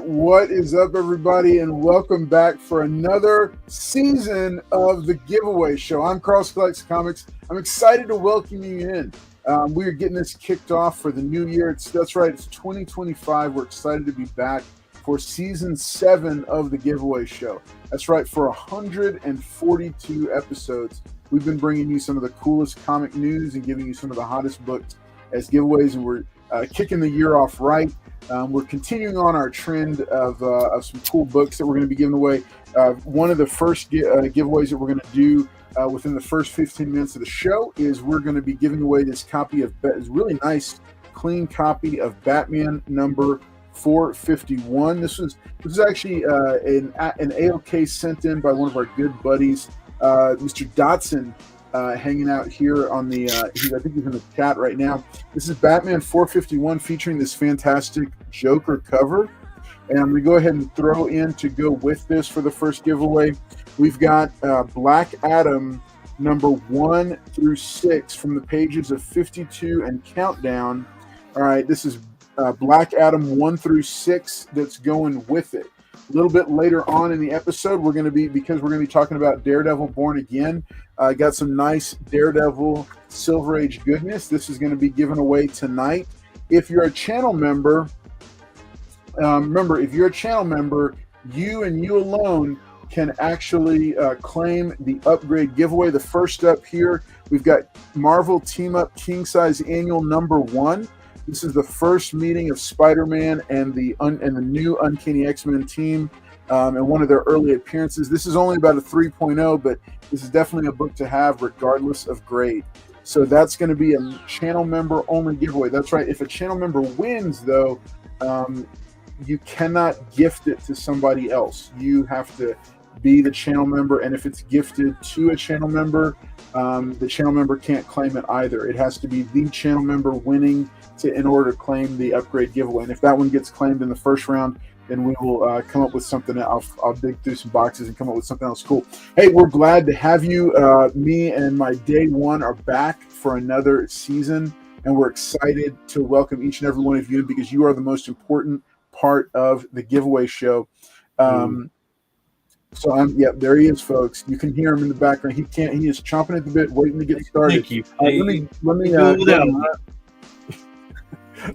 What is up, everybody, and welcome back for another season of the Giveaway Show. I'm Cross Collects Comics. I'm excited to welcome you in. We are getting this kicked off for the new year. That's right, it's 2025. We're excited to be back for season 7 of the Giveaway Show. That's right, for 142 episodes, we've been bringing you some of the coolest comic news and giving you some of the hottest books as giveaways, and we're kicking the year off right. We're continuing on our trend of some cool books that we're going to be giving away. One of the first giveaways that we're going to do within the first 15 minutes of the show is we're going to be giving away this copy of this really nice, clean copy of Batman number 451. This is actually an AOK sent in by one of our good buddies, Mr. Dotson. Hanging out here on the, I think he's in the chat right now. This is Batman 451 featuring this fantastic Joker cover. And I'm going to go ahead and throw in to go with this for the first giveaway. We've got Black Adam number 1 through 6 from the pages of 52 and Countdown. All right, this is Black Adam 1 through 6 that's going with it. A little bit later on in the episode, we're going to be talking about Daredevil Born Again. Got some nice Daredevil Silver Age goodness. This is going to be given away tonight. If you're a channel member, remember, if you're a channel member, you and you alone can actually claim the upgrade giveaway. The first up here, we've got Marvel Team Up King Size Annual number 1. This is the first meeting of Spider-Man and the new Uncanny X-Men team, and one of their early appearances. This is only about a 3.0, but this is definitely a book to have regardless of grade. So that's going to be a channel member only giveaway. That's right. If a channel member wins, though, you cannot gift it to somebody else. You have to be the channel member, and if it's gifted to a channel member, the channel member can't claim it either. It has to be the channel member winning in order to claim the upgrade giveaway. And if that one gets claimed in the first round, then we will come up with something. I'll dig through some boxes and come up with something else cool. Hey, we're glad to have you. Me and my day one are back for another season, and we're excited to welcome each and every one of you because you are the most important part of the giveaway show. So there he is, folks. You can hear him in the background. He is chomping at the bit, waiting to get started. Thank you.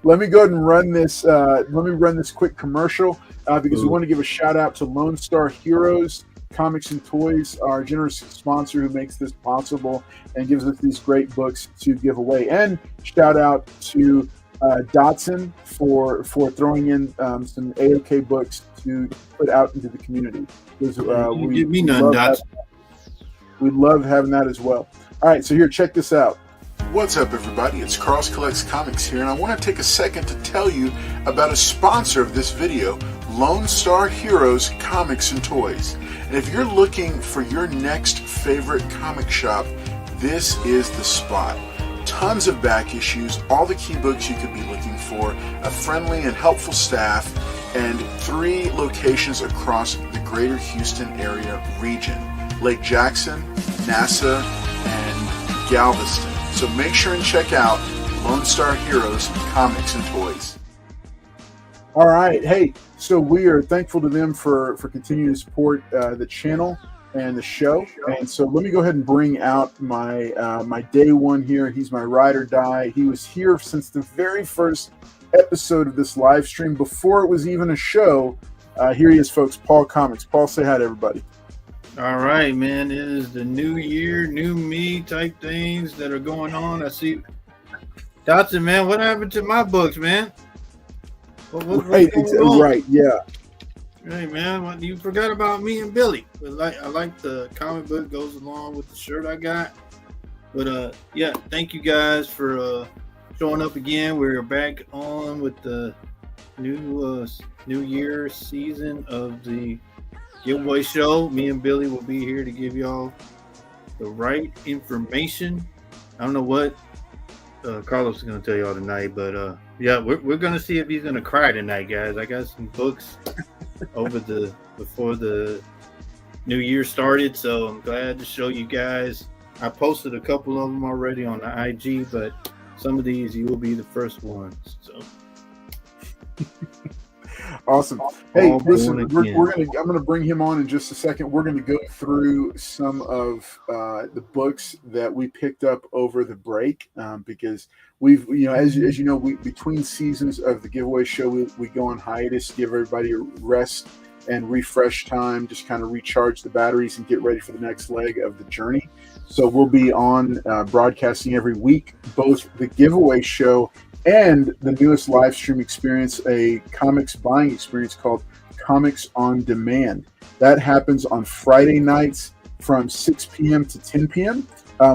Let me go ahead and run this. Let me run this quick commercial because we want to give a shout out to Lone Star Heroes Comics and Toys, our generous sponsor who makes this possible and gives us these great books to give away. And shout out to Dotson for throwing in some AOK books to put out into the community. We love having that as well. All right, so here, check this out. What's up, everybody? It's Cross Collects Comics here, and I want to take a second to tell you about a sponsor of this video, Lone Star Heroes Comics and Toys. And if you're looking for your next favorite comic shop, this is the spot. Tons of back issues, all the key books you could be looking for, a friendly and helpful staff, and 3 locations across the greater Houston area region: Lake Jackson, NASA, and Galveston. So make sure and check out Lone Star Heroes Comics and Toys. All right. Hey, so we are thankful to them for continuing to support the channel and the show. And so let me go ahead and bring out my my day one here. He's my ride or die. He was here since the very first episode of this live stream, before it was even a show. Here he is, folks. Paul Comics. Paul, say hi to everybody. All right, man. It is the new year, new me type things that are going on. I see. Dotson, man, what happened to my books, man? Right, yeah. Hey, man, you forgot about me and Billy. I like the comic book, goes along with the shirt I got. But yeah, thank you guys for showing up again. We're back on with the new year season of the giveaway show. Me and Billy will be here to give y'all the right information. I don't know what Carlos is going to tell y'all tonight, but yeah, we're going to see if he's going to cry tonight, guys. I got some books before the new year started, so I'm glad to show you guys. I posted a couple of them already on the IG, but some of these you will be the first ones. So Awesome. Hey, All listen, born again. I'm gonna bring him on in just a second. We're gonna go through some of the books that we picked up over the break because we've, as you know, we between seasons of the giveaway show, we go on hiatus, give everybody a rest and refresh time, just kind of recharge the batteries and get ready for the next leg of the journey. So we'll be on broadcasting every week, both the giveaway show and the newest live stream experience, a comics buying experience called Comics on Demand. That happens on Friday nights from 6 p.m. to 10 p.m.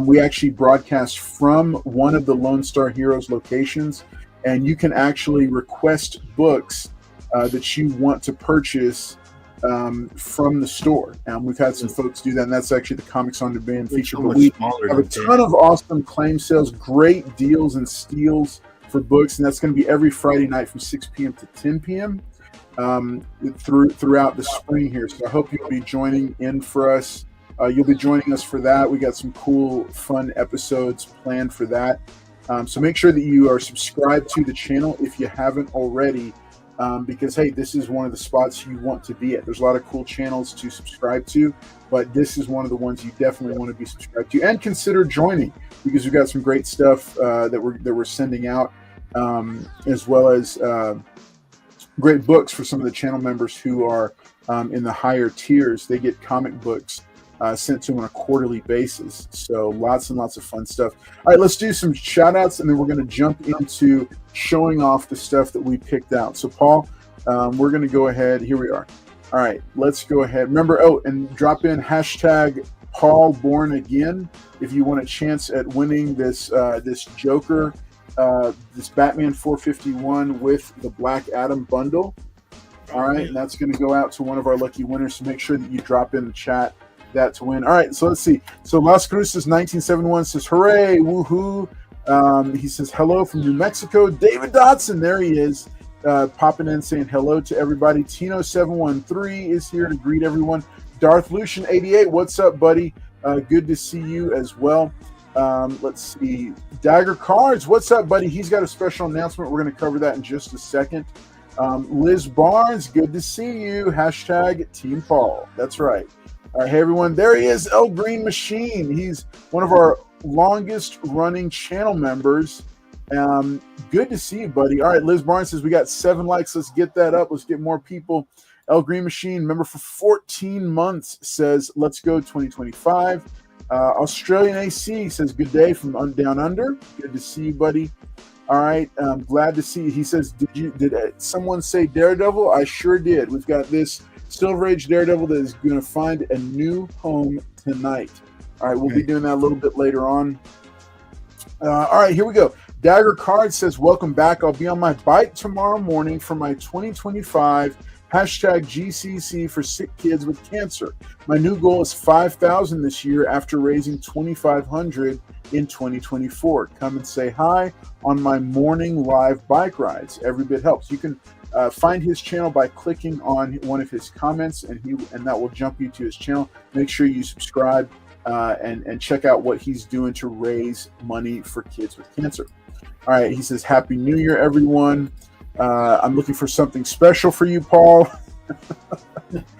We actually broadcast from one of the Lone Star Heroes locations, and you can actually request books that you want to purchase from the store. We've had some folks do that, and that's actually the Comics on Demand feature. But we have a ton of awesome claim sales, great deals and steals for books, and that's going to be every Friday night from 6 p.m. to 10 p.m. Throughout the spring here. So I hope you'll be joining in for us. You'll be joining us for that. We got some cool, fun episodes planned for that. So make sure that you are subscribed to the channel if you haven't already, because, hey, this is one of the spots you want to be at. There's a lot of cool channels to subscribe to, but this is one of the ones you definitely want to be subscribed to and consider joining, because we've got some great stuff that we're sending out, as well as great books for some of the channel members who are in the higher tiers. They get comic books sent to them on a quarterly basis. So lots and lots of fun stuff. All right, let's do some shout outs, and then we're going to jump into showing off the stuff that we picked out. So Paul, we're going to go ahead. Here we are. All right, let's go ahead. Remember, and drop in hashtag Paul Born Again if you want a chance at winning this this Joker, this Batman 451 with the Black Adam bundle. All right, and that's going to go out to one of our lucky winners. So make sure that you drop in the chat that to win. All right, so let's see. So Las Cruces 1971 says, "Hooray, woohoo!" He says, "Hello from New Mexico." David Dotson, there he is, popping in saying hello to everybody. Tino 713 is here to greet everyone. Darth Lucian 88, what's up, buddy? Good to see you as well. Let's see. Dagger Cards, what's up, buddy? He's got a special announcement. We're going to cover that in just a second. Liz Barnes, good to see you. Hashtag Team Paul. That's right. All right, hey, everyone. There he is, El Green Machine. He's one of our longest running channel members. Good to see you, buddy. All right, Liz Barnes says we got 7 likes. Let's get that up. Let's get more people. El Green Machine, member for 14 months, says, let's go 2025. Australian AC says, good day from Down Under. Good to see you, buddy. All right, glad to see you. He says, did someone say Daredevil? I sure did. We've got this Silver Age Daredevil that is going to find a new home tonight. All right, we'll be doing that a little bit later on. All right, here we go. Dagger Card says, welcome back. I'll be on my bike tomorrow morning for my 2025 hashtag GCC for sick kids with cancer. My new goal is 5,000 this year after raising 2,500 in 2024. Come and say hi on my morning live bike rides. Every bit helps. You can find his channel by clicking on one of his comments, and that will jump you to his channel. Make sure you subscribe and check out what he's doing to raise money for kids with cancer. All right, he says, Happy New Year, everyone. I'm looking for something special for you, Paul.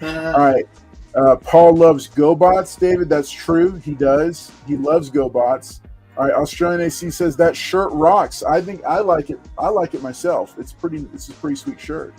All right. Paul loves GoBots, David. That's true. He does. He loves GoBots. All right. Australian AC says that shirt rocks. I think I like it. I like it myself. It's a pretty sweet shirt.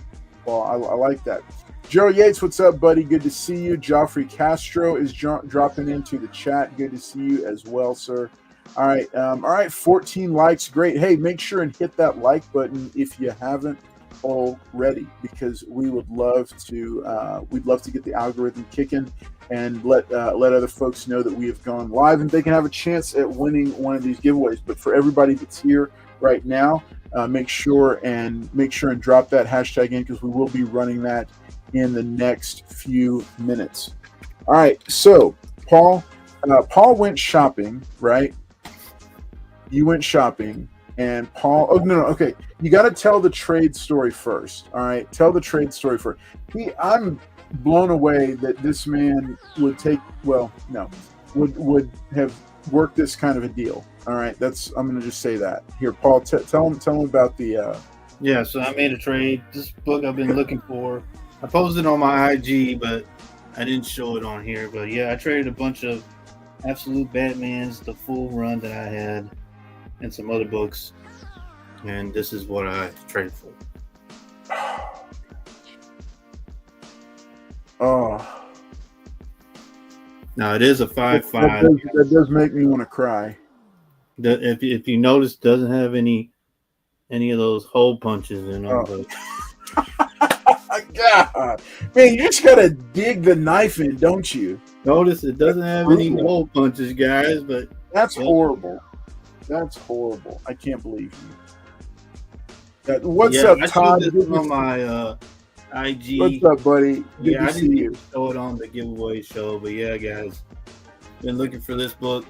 Well, I like that. Joe Yates, what's up, buddy? Good to see you. Joffrey Castro is dropping into the chat. Good to see you as well, sir. All right. 14 likes. Great. Hey, make sure and hit that like button if you haven't already, because we would love to. We'd love to get the algorithm kicking and let other folks know that we have gone live, and they can have a chance at winning one of these giveaways. But for everybody that's here right now, make sure and drop that hashtag in, because we will be running that in the next few minutes. All right. So Paul went shopping, right? You went shopping, and Paul. Oh no. Okay, you got to tell the trade story first. All right, tell the trade story first. I'm blown away that this man would have worked this kind of a deal. All right, I'm going to just say that here. Paul, tell him about the Yeah, so I made a trade. This book I've been looking for. I posted on my IG, but I didn't show it on here. But yeah, I traded a bunch of Absolute Batmans, the full run that I had, and some other books. And this is what I traded for. Oh, Now it is a 5.5. That does make me want to cry. If you notice, it doesn't have any of those hole punches in them. Oh. God, man, you just gotta dig the knife in, don't you? Notice it doesn't have any hole punches, guys. But that's horrible. That's horrible. I can't believe you. What's up, Todd? On my IG. What's up, buddy? Good I to see didn't you. show it on the giveaway show, but yeah, guys, been looking for this book.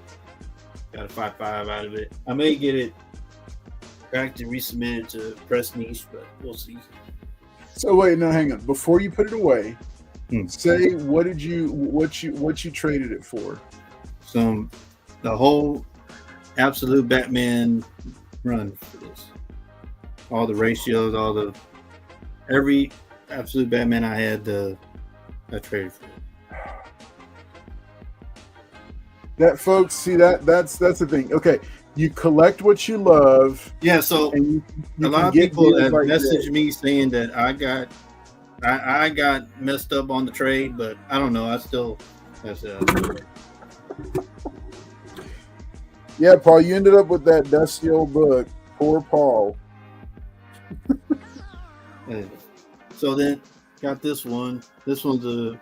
Got a 5.5 out of it. I may get it back to resubmit it to Press Niche, but we'll see. So wait, no, hang on. Before you put it away, say what you traded it for? The whole Absolute Batman run for this. All the ratios, every Absolute Batman I had, I traded for. That, folks, see that's the thing. Okay, you collect what you love. Yeah, so you a lot of people have messaged me saying that I got messed up on the trade, but I don't know. That's it. Yeah, Paul, you ended up with that dusty old book. Poor Paul. So then got this one. This one's a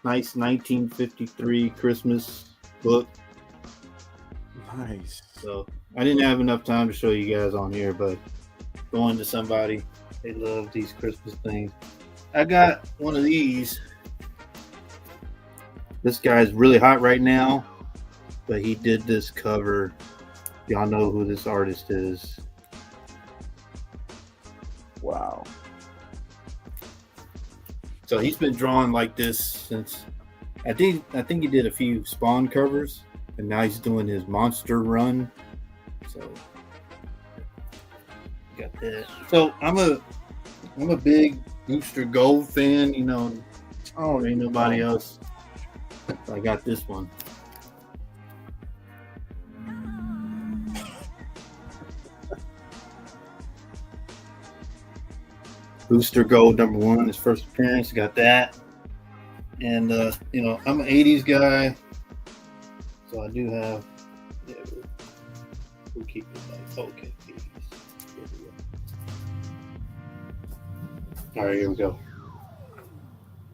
nice 1953 Christmas book. Nice. So I didn't have enough time to show you guys on here, but going to somebody, they love these Christmas things. I got one of these. This guy's really hot right now, but he did this cover. Y'all know who this artist is. Wow. So he's been drawing like this since I think he did a few Spawn covers, and now he's doing his monster run. So got that. So I'm a big Booster Gold fan, you know. Oh, ain't nobody else. So I got this one. Booster Gold #1, his first appearance, got that. And you know, I'm an 80s guy, so I do have, yeah, we'll keep it nice. Okay, 80s. Here we go. All right, here we go.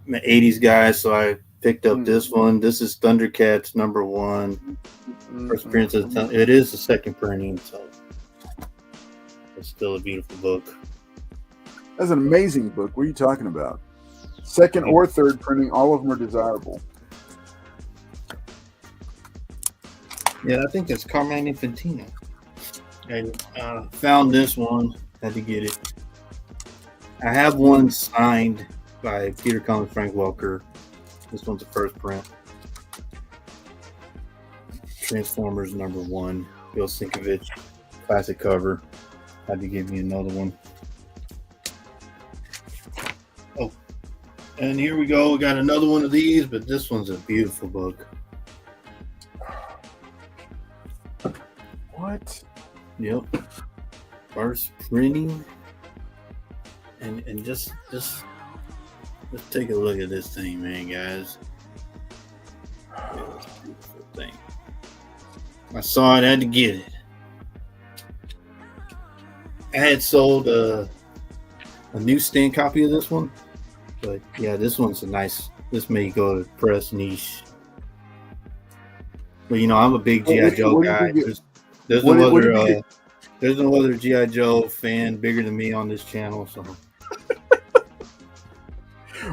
I'm an 80s guy, so I picked up this one. This is Thundercats #1. First appearance of the time. It is the second printing, so it's still a beautiful book. That's an amazing book. What are you talking about? Second or third printing, all of them are desirable. Yeah, I think that's Carmine Infantino. And found this one, had to get it. I have one signed by Peter Cullen, Frank Welker. This one's the first print. Transformers #1, Bill Sienkiewicz, classic cover. Had to give me another one. Oh, and here we go. We got another one of these, but this one's a beautiful book. What? Yep. First printing. And just take a look at this thing, man, guys. This beautiful thing. I saw it, I had to get it. I had sold a newsstand copy of this one, but yeah, this one's a nice. This may go to Press Niche. But you know, I'm a big G.I. Joe guy. There's no other G.I. Joe fan bigger than me on this channel. So,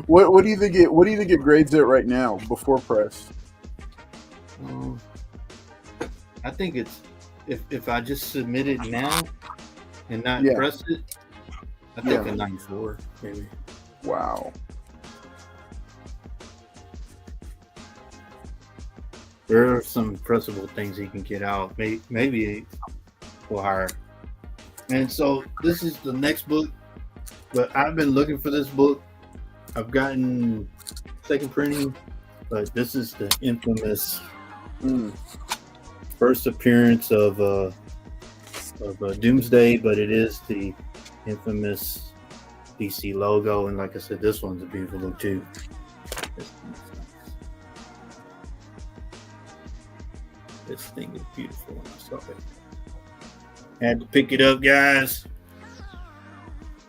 what do you think it grades at right now before press? I think it's if I just submit it now and not press it, I think a 94 maybe. Wow. There are some pressable things he can get out. Maybe we'll hire. And so this is the next book But I've been looking for this book. I've gotten second printing, but this is the infamous first appearance of Doomsday, but it is the infamous DC logo, and like I said, this one's a beautiful look too. This thing is beautiful when I saw it. Had to pick it up, guys.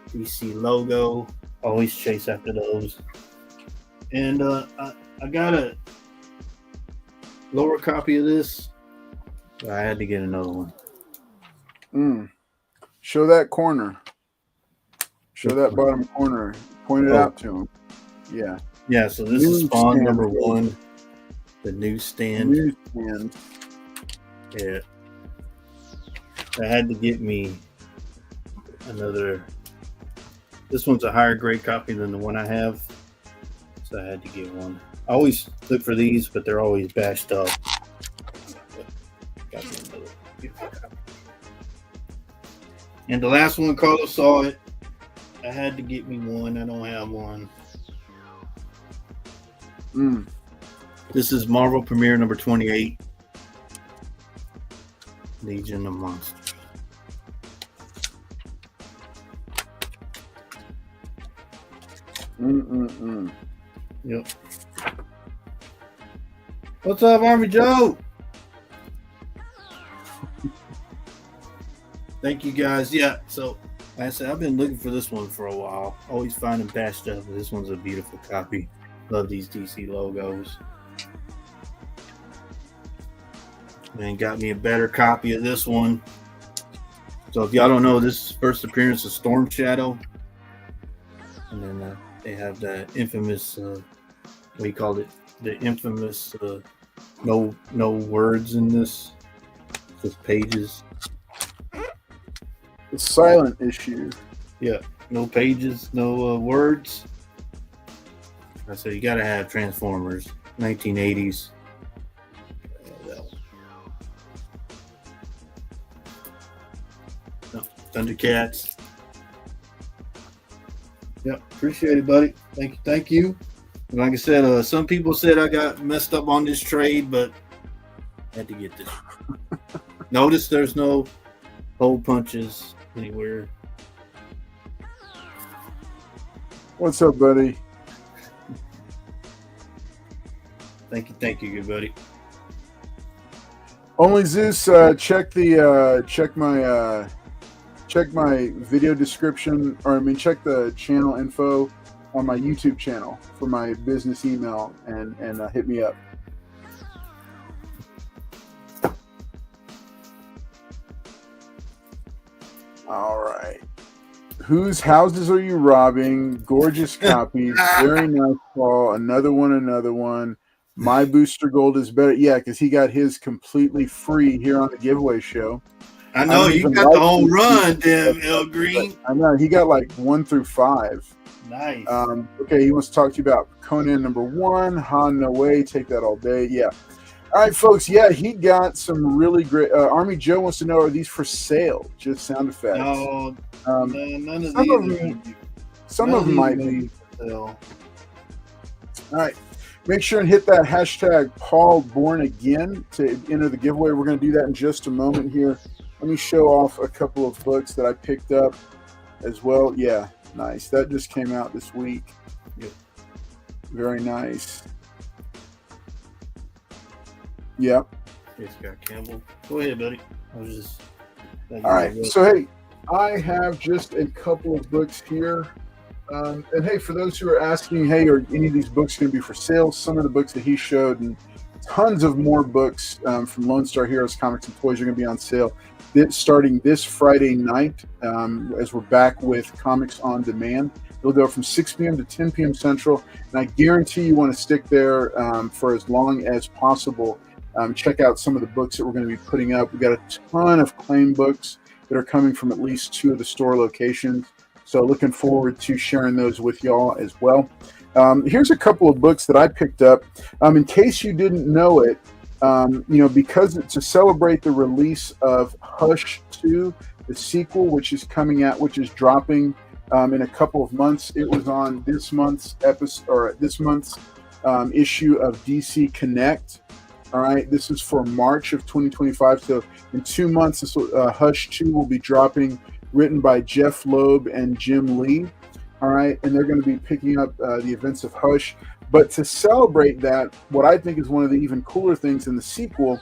DC logo. Always chase after those. And I got a lower copy of this. I had to get another one. Show that corner. Show that bottom corner. Point it out to him. Yeah. Yeah, so this is Spawn number 1. The newsstand. Yeah. I had to get me another. This one's a higher grade copy than the one I have, so I had to get one. I always look for these, but they're always bashed up. Got me another beautiful copy. And the last one, Carlos saw it. I had to get me one. I don't have one. This is Marvel Premiere number 28. Legion of Monsters. Yep. What's up, Army Joe? Thank you, guys. Yeah, so like I said, I've been looking for this one for a while. Always find them patched up. This one's a beautiful copy. Love these DC logos. And got me a better copy of this one. So if y'all don't know, this is first appearance of Storm Shadow. And then they have that infamous, what do you call it? The infamous no words in this. Just pages. The silent issue. Yeah, no pages, no words. I said you gotta have Transformers, 1980s. No, Thundercats. Yep, appreciate it, buddy. Thank you. And like I said, some people said I got messed up on this trade, but I had to get this. Notice there's no hole punches anywhere. What's up, buddy? Thank you, good buddy. Only Zeus, check my video description, check the channel info on my YouTube channel for my business email and hit me up. All right. Whose houses are you robbing? Gorgeous copies. Very nice call. Another one. My booster gold is better. Yeah, because he got his completely free here on the giveaway show. I know you got the whole run, damn El Green. I know he got like 1 through 5. Nice. Okay, he wants to talk to you about Conan number 1. Han No Way. Take that all day. Yeah. All right, folks. Yeah, he got some really great. Army Joe wants to know: are these for sale? Just sound effects. No, none of these. Some of them might be. All right. Make sure and hit that hashtag Paul Born Again to enter the giveaway. We're going to do that in just a moment here. Let me show off a couple of books that I picked up as well. Yeah, nice. That just came out this week. Yep. Very nice. Yep. It's got Campbell. Go ahead, buddy. All right. So, hey, I have just a couple of books here. And hey, for those who are asking, hey, are any of these books going to be for sale? Some of the books that he showed and tons of more books from Lone Star Heroes Comics and Toys are going to be on sale starting this Friday night as we're back with Comics on Demand. It'll go from 6 p.m. to 10 p.m. Central, and I guarantee you want to stick there for as long as possible. Check out some of the books that we're going to be putting up. We've got a ton of claim books that are coming from at least 2 of the store locations. So looking forward to sharing those with y'all as well. Here's a couple of books that I picked up. In case you didn't know it, because it's to celebrate the release of Hush 2, the sequel, which is coming out, which is dropping in a couple of months. It was on this month's episode, or this month's issue of DC Connect. All right, this is for March of 2025. So in 2 months, this will, Hush 2 will be dropping, written by Jeff Loeb and Jim Lee. All right, and they're going to be picking up the events of Hush. But to celebrate that, what I think is one of the even cooler things in the sequel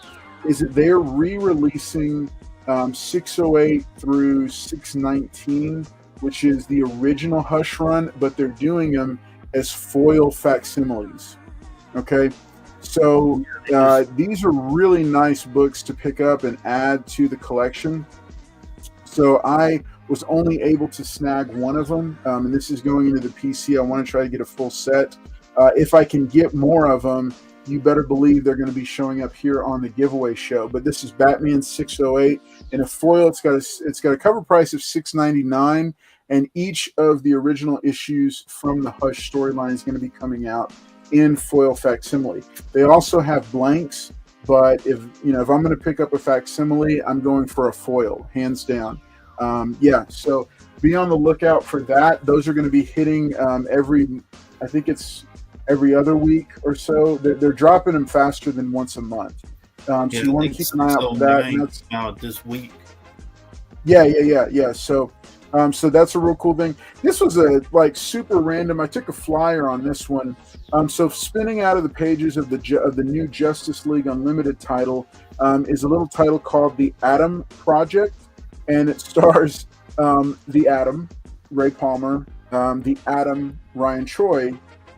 is that they're re-releasing 608 through 619, which is the original Hush run, but they're doing them as foil facsimiles. Okay, so these are really nice books to pick up and add to the collection. So I was only able to snag one of them, and this is going into the PC. I want to try to get a full set. If I can get more of them, you better believe they're going to be showing up here on the giveaway show. But this is Batman 608 in a foil. It's got a cover price of $6.99, and each of the original issues from the Hush storyline is going to be coming out in foil facsimile. They also have blanks, but if I'm going to pick up a facsimile, I'm going for a foil, hands down. So be on the lookout for that. Those are going to be hitting I think it's every other week or so. They're dropping them faster than once a month. So you want to keep an eye out for that. And that's out this week. Yeah. So that's a real cool thing. This was super random. I took a flyer on this one. So spinning out of the pages of the new Justice League Unlimited title is a little title called The Atom Project, and it stars the Atom, Ray Palmer, the Atom, Ryan Choi,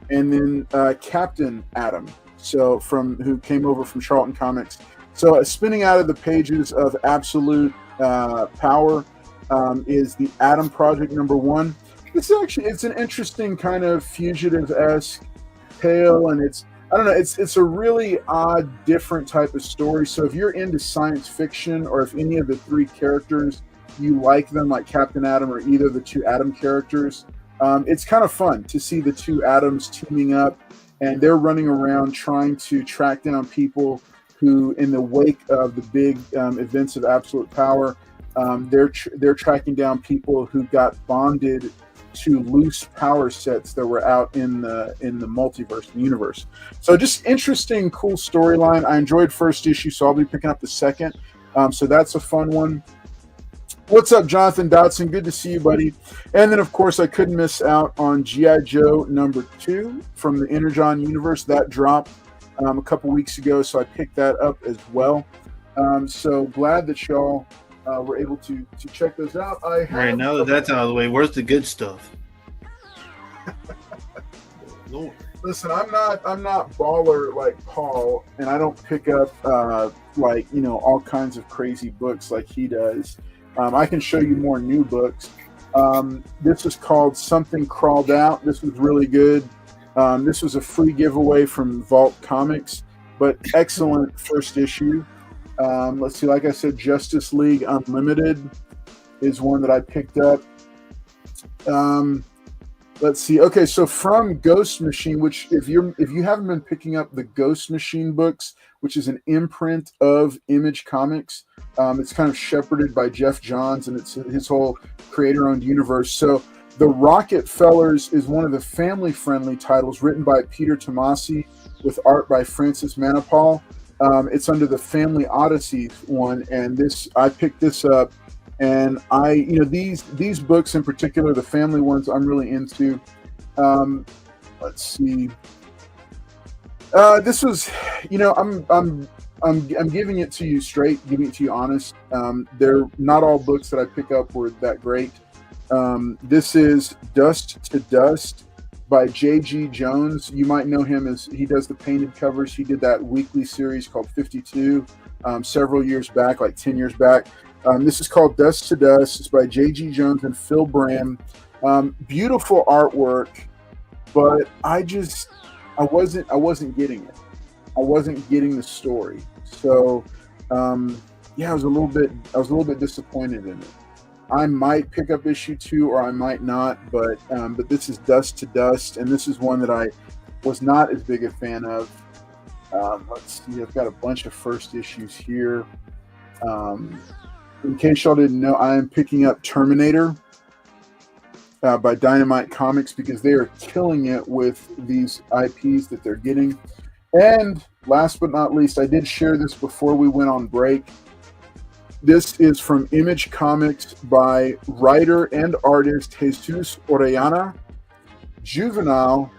and then Captain Atom, who came over from Charlton Comics. So spinning out of the pages of Absolute Power is the Atom Project #1. It's an interesting kind of fugitive-esque tale, and it's a really odd, different type of story. So if you're into science fiction, or if any of the three characters you like them, like Captain Atom or either of the two Atom characters, it's kind of fun to see the two Atoms teaming up, and they're running around trying to track down people who, in the wake of the big events of Absolute Power, they're tracking down people who got bonded to loose power sets that were out in the multiverse, the universe. So just interesting, cool storyline. I enjoyed first issue, so I'll be picking up the second. So that's a fun one. What's up, Jonathan Dotson? Good to see you, buddy. And then, of course, I couldn't miss out on G.I. Joe #2 from the Energon universe. That dropped a couple weeks ago, so I picked that up as well. So glad that y'all were able to check those out. Right, now that's out of the way, where's the good stuff? Lord. Listen, I'm not baller like Paul, and I don't pick up all kinds of crazy books like he does. I can show you more new books. This is called Something Crawled Out. This was really good. This was a free giveaway from Vault Comics, but excellent first issue. Let's see, like I said, Justice League Unlimited is one that I picked up. Let's see. Okay, so from Ghost Machine, which if you haven't been picking up the Ghost Machine books, which is an imprint of Image Comics, it's kind of shepherded by Jeff Johns, and it's his whole creator-owned universe. So The Rocket Fellers is one of the family-friendly titles written by Peter Tomasi with art by Francis Manapal. It's under the Family Odyssey one, and I picked this up, and these books in particular, the family ones, I'm really into. Let's see. This was, I'm giving it to you straight, giving it to you honest. They're not all books that I pick up were that great. This is Dust to Dust by J.G. Jones. You might know him as he does the painted covers. He did that weekly series called 52 several years back, like 10 years back. This is called Dust to Dust. It's by J.G. Jones and Phil Bram. Beautiful artwork, but I wasn't getting it. I wasn't getting the story. So I was a little bit disappointed in it. I might pick up issue 2 or I might not, but this is Dust to Dust, and this is one that I was not as big a fan of. Let's see, I've got a bunch of first issues here. In case y'all didn't know, I am picking up Terminator. by Dynamite Comics, because they are killing it with these IPs that they're getting. And last but not least, I did share this before we went on break. This is from Image Comics by writer and artist Jesus Orellana. Juvenile,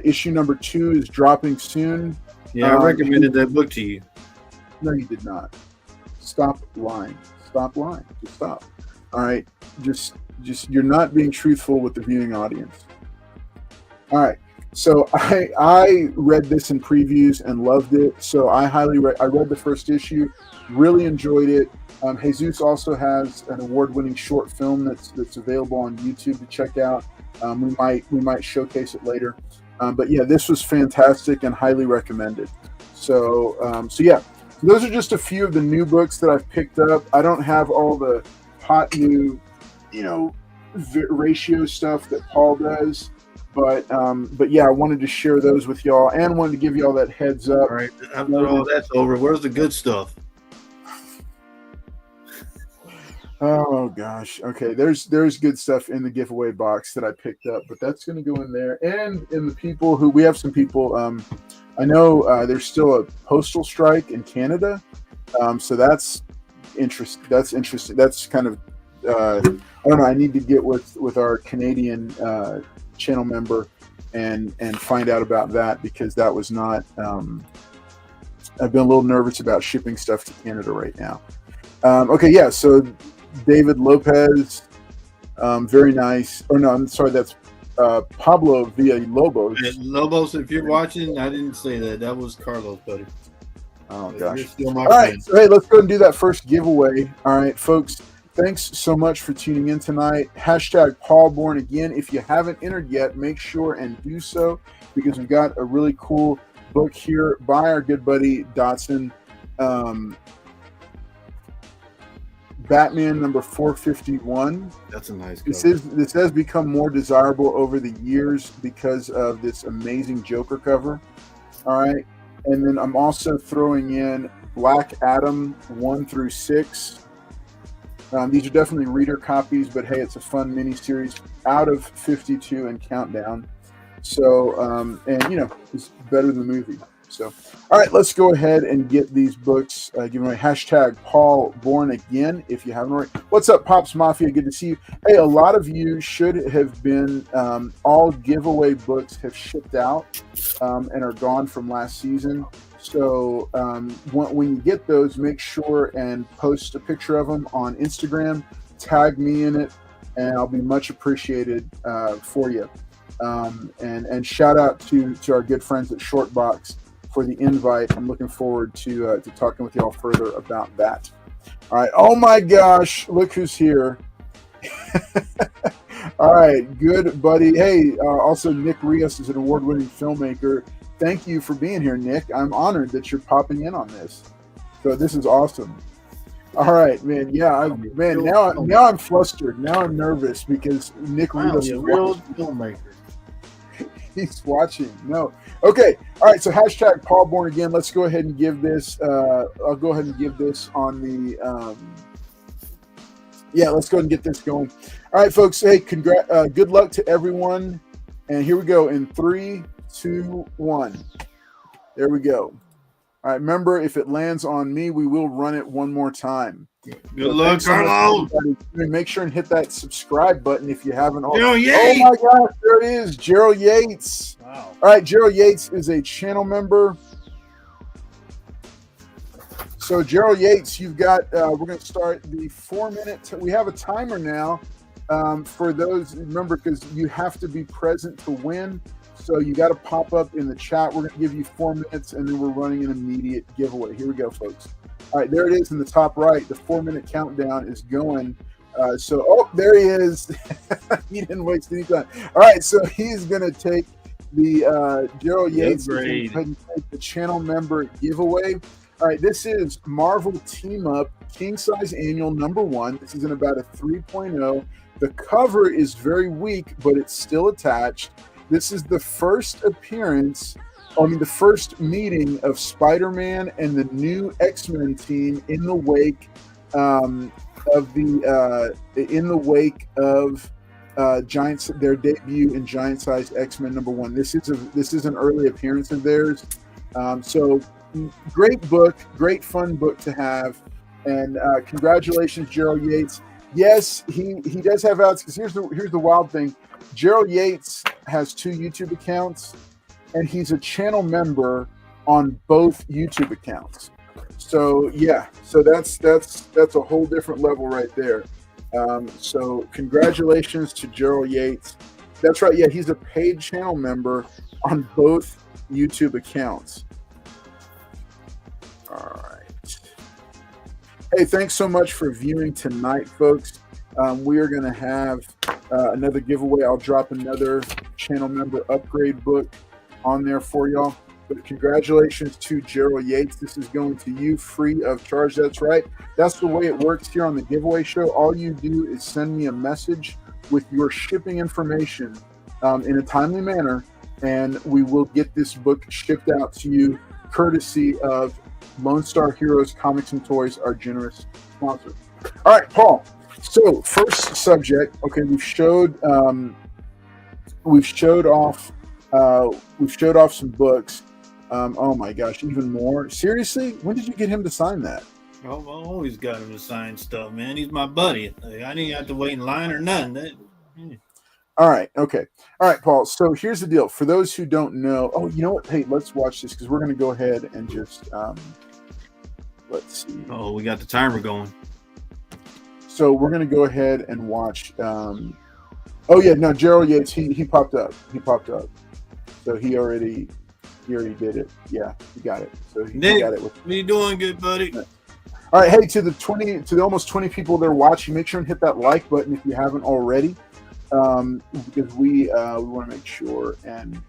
issue number 2 is dropping soon. Yeah, I recommended that book to you. No, you did not. Stop lying. Stop lying. Just stop. All right. Just you're not being truthful with the viewing audience. All right. So I read this in previews and loved it. So I read the first issue, really enjoyed it. Jesus also has an award-winning short film that's available on YouTube to check out. We might showcase it later. But yeah, this was fantastic and highly recommended. So yeah, those are just a few of the new books that I've picked up. I don't have all the hot new, ratio stuff that Paul does. But yeah, I wanted to share those with y'all and wanted to give y'all that heads up. All right, after all that's over, where's the good stuff? Oh gosh. Okay, there's good stuff in the giveaway box that I picked up, but that's going to go in there. And in the people who we have some people. I know there's still a postal strike in Canada, so that's interesting. That's kind of I don't know. I need to get with our Canadian channel member and find out about that, because that was not. I've been a little nervous about shipping stuff to Canada right now. Okay, yeah. So David Lopez, very nice. Oh no, I'm sorry. That's Pablo Villalobos. Lobos, if you're watching, I didn't say that. That was Carlos, buddy. Oh gosh. You're still my All friend. right, so hey, let's go and do that first giveaway. All right, folks. Thanks so much for tuning in tonight. # Paul Born Again. If you haven't entered yet, make sure and do so, because we've got a really cool book here by our good buddy Dotson. Batman number 451. That's a nice cover. This has become more desirable over the years because of this amazing Joker cover. All right. And then I'm also throwing in Black Adam 1 through 6. These are definitely reader copies, but hey, it's a fun mini series out of 52 and countdown. So, and it's better than the movie. So, all right, let's go ahead and get these books given away. # Paul Born Again, if you haven't already. What's up, Pops Mafia? Good to see you. Hey, a lot of you should have been, all giveaway books have shipped out and are gone from last season. So when you get those, make sure and post a picture of them on Instagram, tag me in it, and I'll be much appreciated for you. And shout out to our good friends at Shortbox for the invite. I'm looking forward to talking with y'all further about that. All right. Oh my gosh, look who's here. All right, good buddy. Hey, also Nick Rios is an award-winning filmmaker. Thank you for being here, Nick. I'm honored that you're popping in on this. So this is awesome. All right, man. Yeah, now I'm flustered. Now I'm nervous because Nick Rios is real filmmaker. He's watching. No. Okay. All right. So # Paul Born Again. Let's go ahead and give this. I'll go ahead and give this on the. Let's go ahead and get this going. All right, folks. Hey, good luck to everyone. And here we go in 3, 2, 1. There we go. All right. Remember, if it lands on me, we will run it one more time. Good luck, Carlo. Make sure and hit that subscribe button if you haven't already. Oh my gosh, there it is, Gerald Yates. Wow. All right, Gerald Yates is a channel member. So Gerald Yates, you've got. We're going to start the 4-minute. We have a timer now for those. Remember, because you have to be present to win. So you got to pop up in the chat. We're going to give you 4 minutes, and then we're running an immediate giveaway. Here we go, folks. All right, there it is in the top right. The 4-minute countdown is going. There he is. He didn't waste any time. All right, so he's going to take the Gerald Yates and take the channel member giveaway. All right, this is Marvel Team Up King Size Annual number 1. This is in about a 3.0. The cover is very weak, but it's still attached. This is the first appearance. The first meeting of Spider-Man and the new X-Men team in the wake of their debut in Giant Size X-Men #1. This is an early appearance of theirs. So great book, great fun book to have, and congratulations, Gerald Yates. Yes, he does have outs. Because here's the wild thing: Gerald Yates has 2 YouTube accounts, and he's a channel member on both YouTube accounts. So yeah, so that's a whole different level right there. So congratulations to Gerald Yates. That's right. Yeah, he's a paid channel member on both YouTube accounts. All right. Hey, thanks so much for viewing tonight, folks. We are going to have another giveaway. I'll drop another channel member upgrade book on there for y'all. But congratulations to Gerald Yates. This is going to you free of charge. That's right. That's the way it works here on the giveaway show. All you do is send me a message with your shipping information in a timely manner, and we will get this book shipped out to you courtesy of Lone Star Heroes Comics and Toys, our generous sponsor. All right, Paul. So first subject. Okay, we've showed off some books. Oh my gosh, even more. Seriously? When did you get him to sign that? Oh, I've always got him to sign stuff, man. He's my buddy. I didn't have to wait in line or nothing. All right. Okay. All right, Paul. So here's the deal. For those who don't know, oh, you know what? Hey, let's watch this because we're going to go ahead and just, let's see. Oh, we got the timer going. So we're going to go ahead and watch. Oh yeah, no, Gerald Yates. He popped up. So he already did it. Yeah, he got it. So he got it. What you doing, good buddy? All right. Hey, to the almost 20 people that are watching, make sure and hit that like button if you haven't already, because we want to make sure and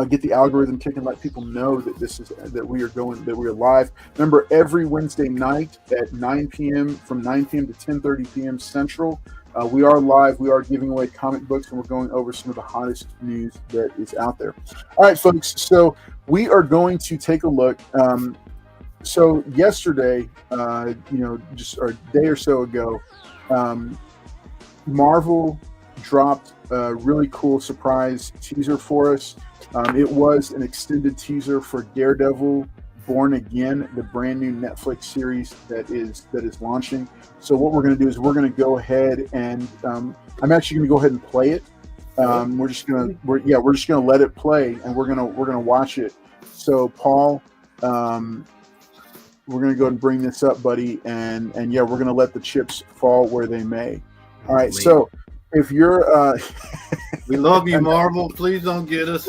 get the algorithm kicking, let people know that we are live. Remember, every Wednesday night at 9 p.m. from 9 p.m. to 10:30 p.m. Central. We are live. We are giving away comic books, and we're going over some of the hottest news that is out there. All right, folks. So we are going to take a look. So yesterday, just a day or so ago, Marvel dropped a really cool surprise teaser for us. It was an extended teaser for Daredevil Born Again, the brand new Netflix series that is launching. So what we're going to do is we're going to go ahead and I'm actually going to go ahead and play it. We're just going to let it play, and we're going to watch it. So Paul, we're going to go ahead and bring this up, buddy, and yeah, we're going to let the chips fall where they may. All right. So if you're we love you, Marvel. Please don't get us.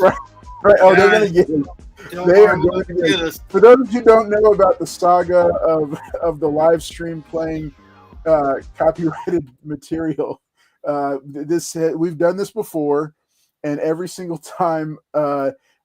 Right. Oh, they're going to get us. They are going to get us. For those who don't know about the saga of the live stream playing copyrighted material, we've done this before, and every single time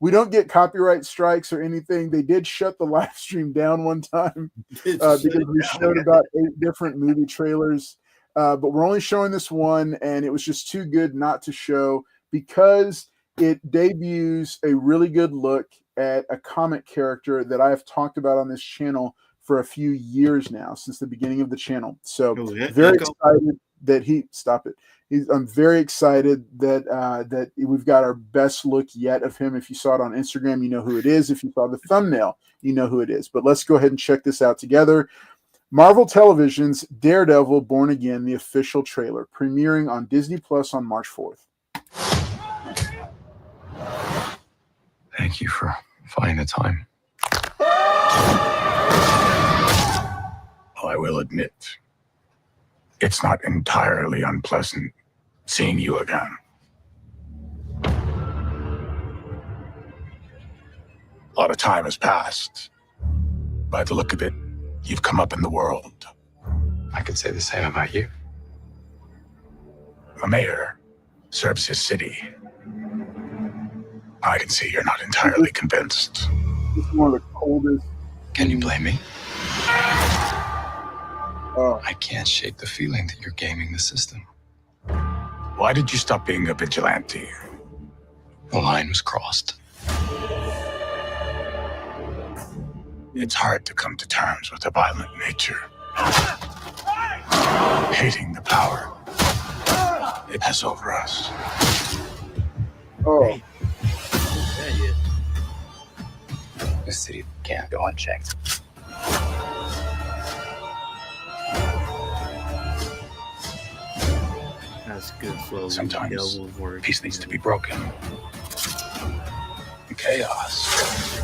we don't get copyright strikes or anything. They did shut the live stream down one time because we showed about 8 different movie trailers, but we're only showing this one, and it was just too good not to show because it debuts a really good look at a comic character that I have talked about on this channel for a few years now, since the beginning of the channel. So very excited that I'm very excited that we've got our best look yet of him. If you saw it on Instagram, you know who it is. If you saw the thumbnail, you know who it is. But let's go ahead and check this out together. Marvel Television's Daredevil Born Again, the official trailer, premiering on Disney Plus on March 4th. Thank you for finding the time. I will admit, it's not entirely unpleasant seeing you again. A lot of time has passed. By the look of it, you've come up in the world. I could say the same about you. The mayor serves his city. I can see you're not entirely convinced. This is one of the coldest. Can you blame me? I can't shake the feeling that you're gaming the system. Why did you stop being a vigilante? The line was crossed. It's hard to come to terms with a violent nature. Hating the power It has over us. Oh, Yeah. The city can't go unchecked. That's good flow. Sometimes Devil's work. peace needs to be broken. Chaos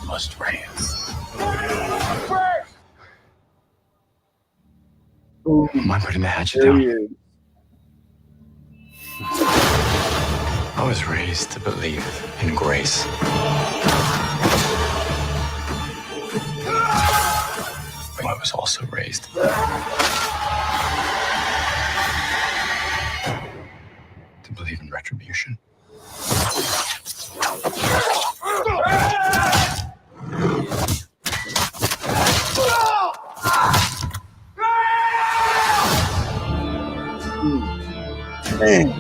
must reign. ooh, Am I putting the hatchet there down? he is. I was raised to believe in grace. But I was also raised to believe in retribution. Man.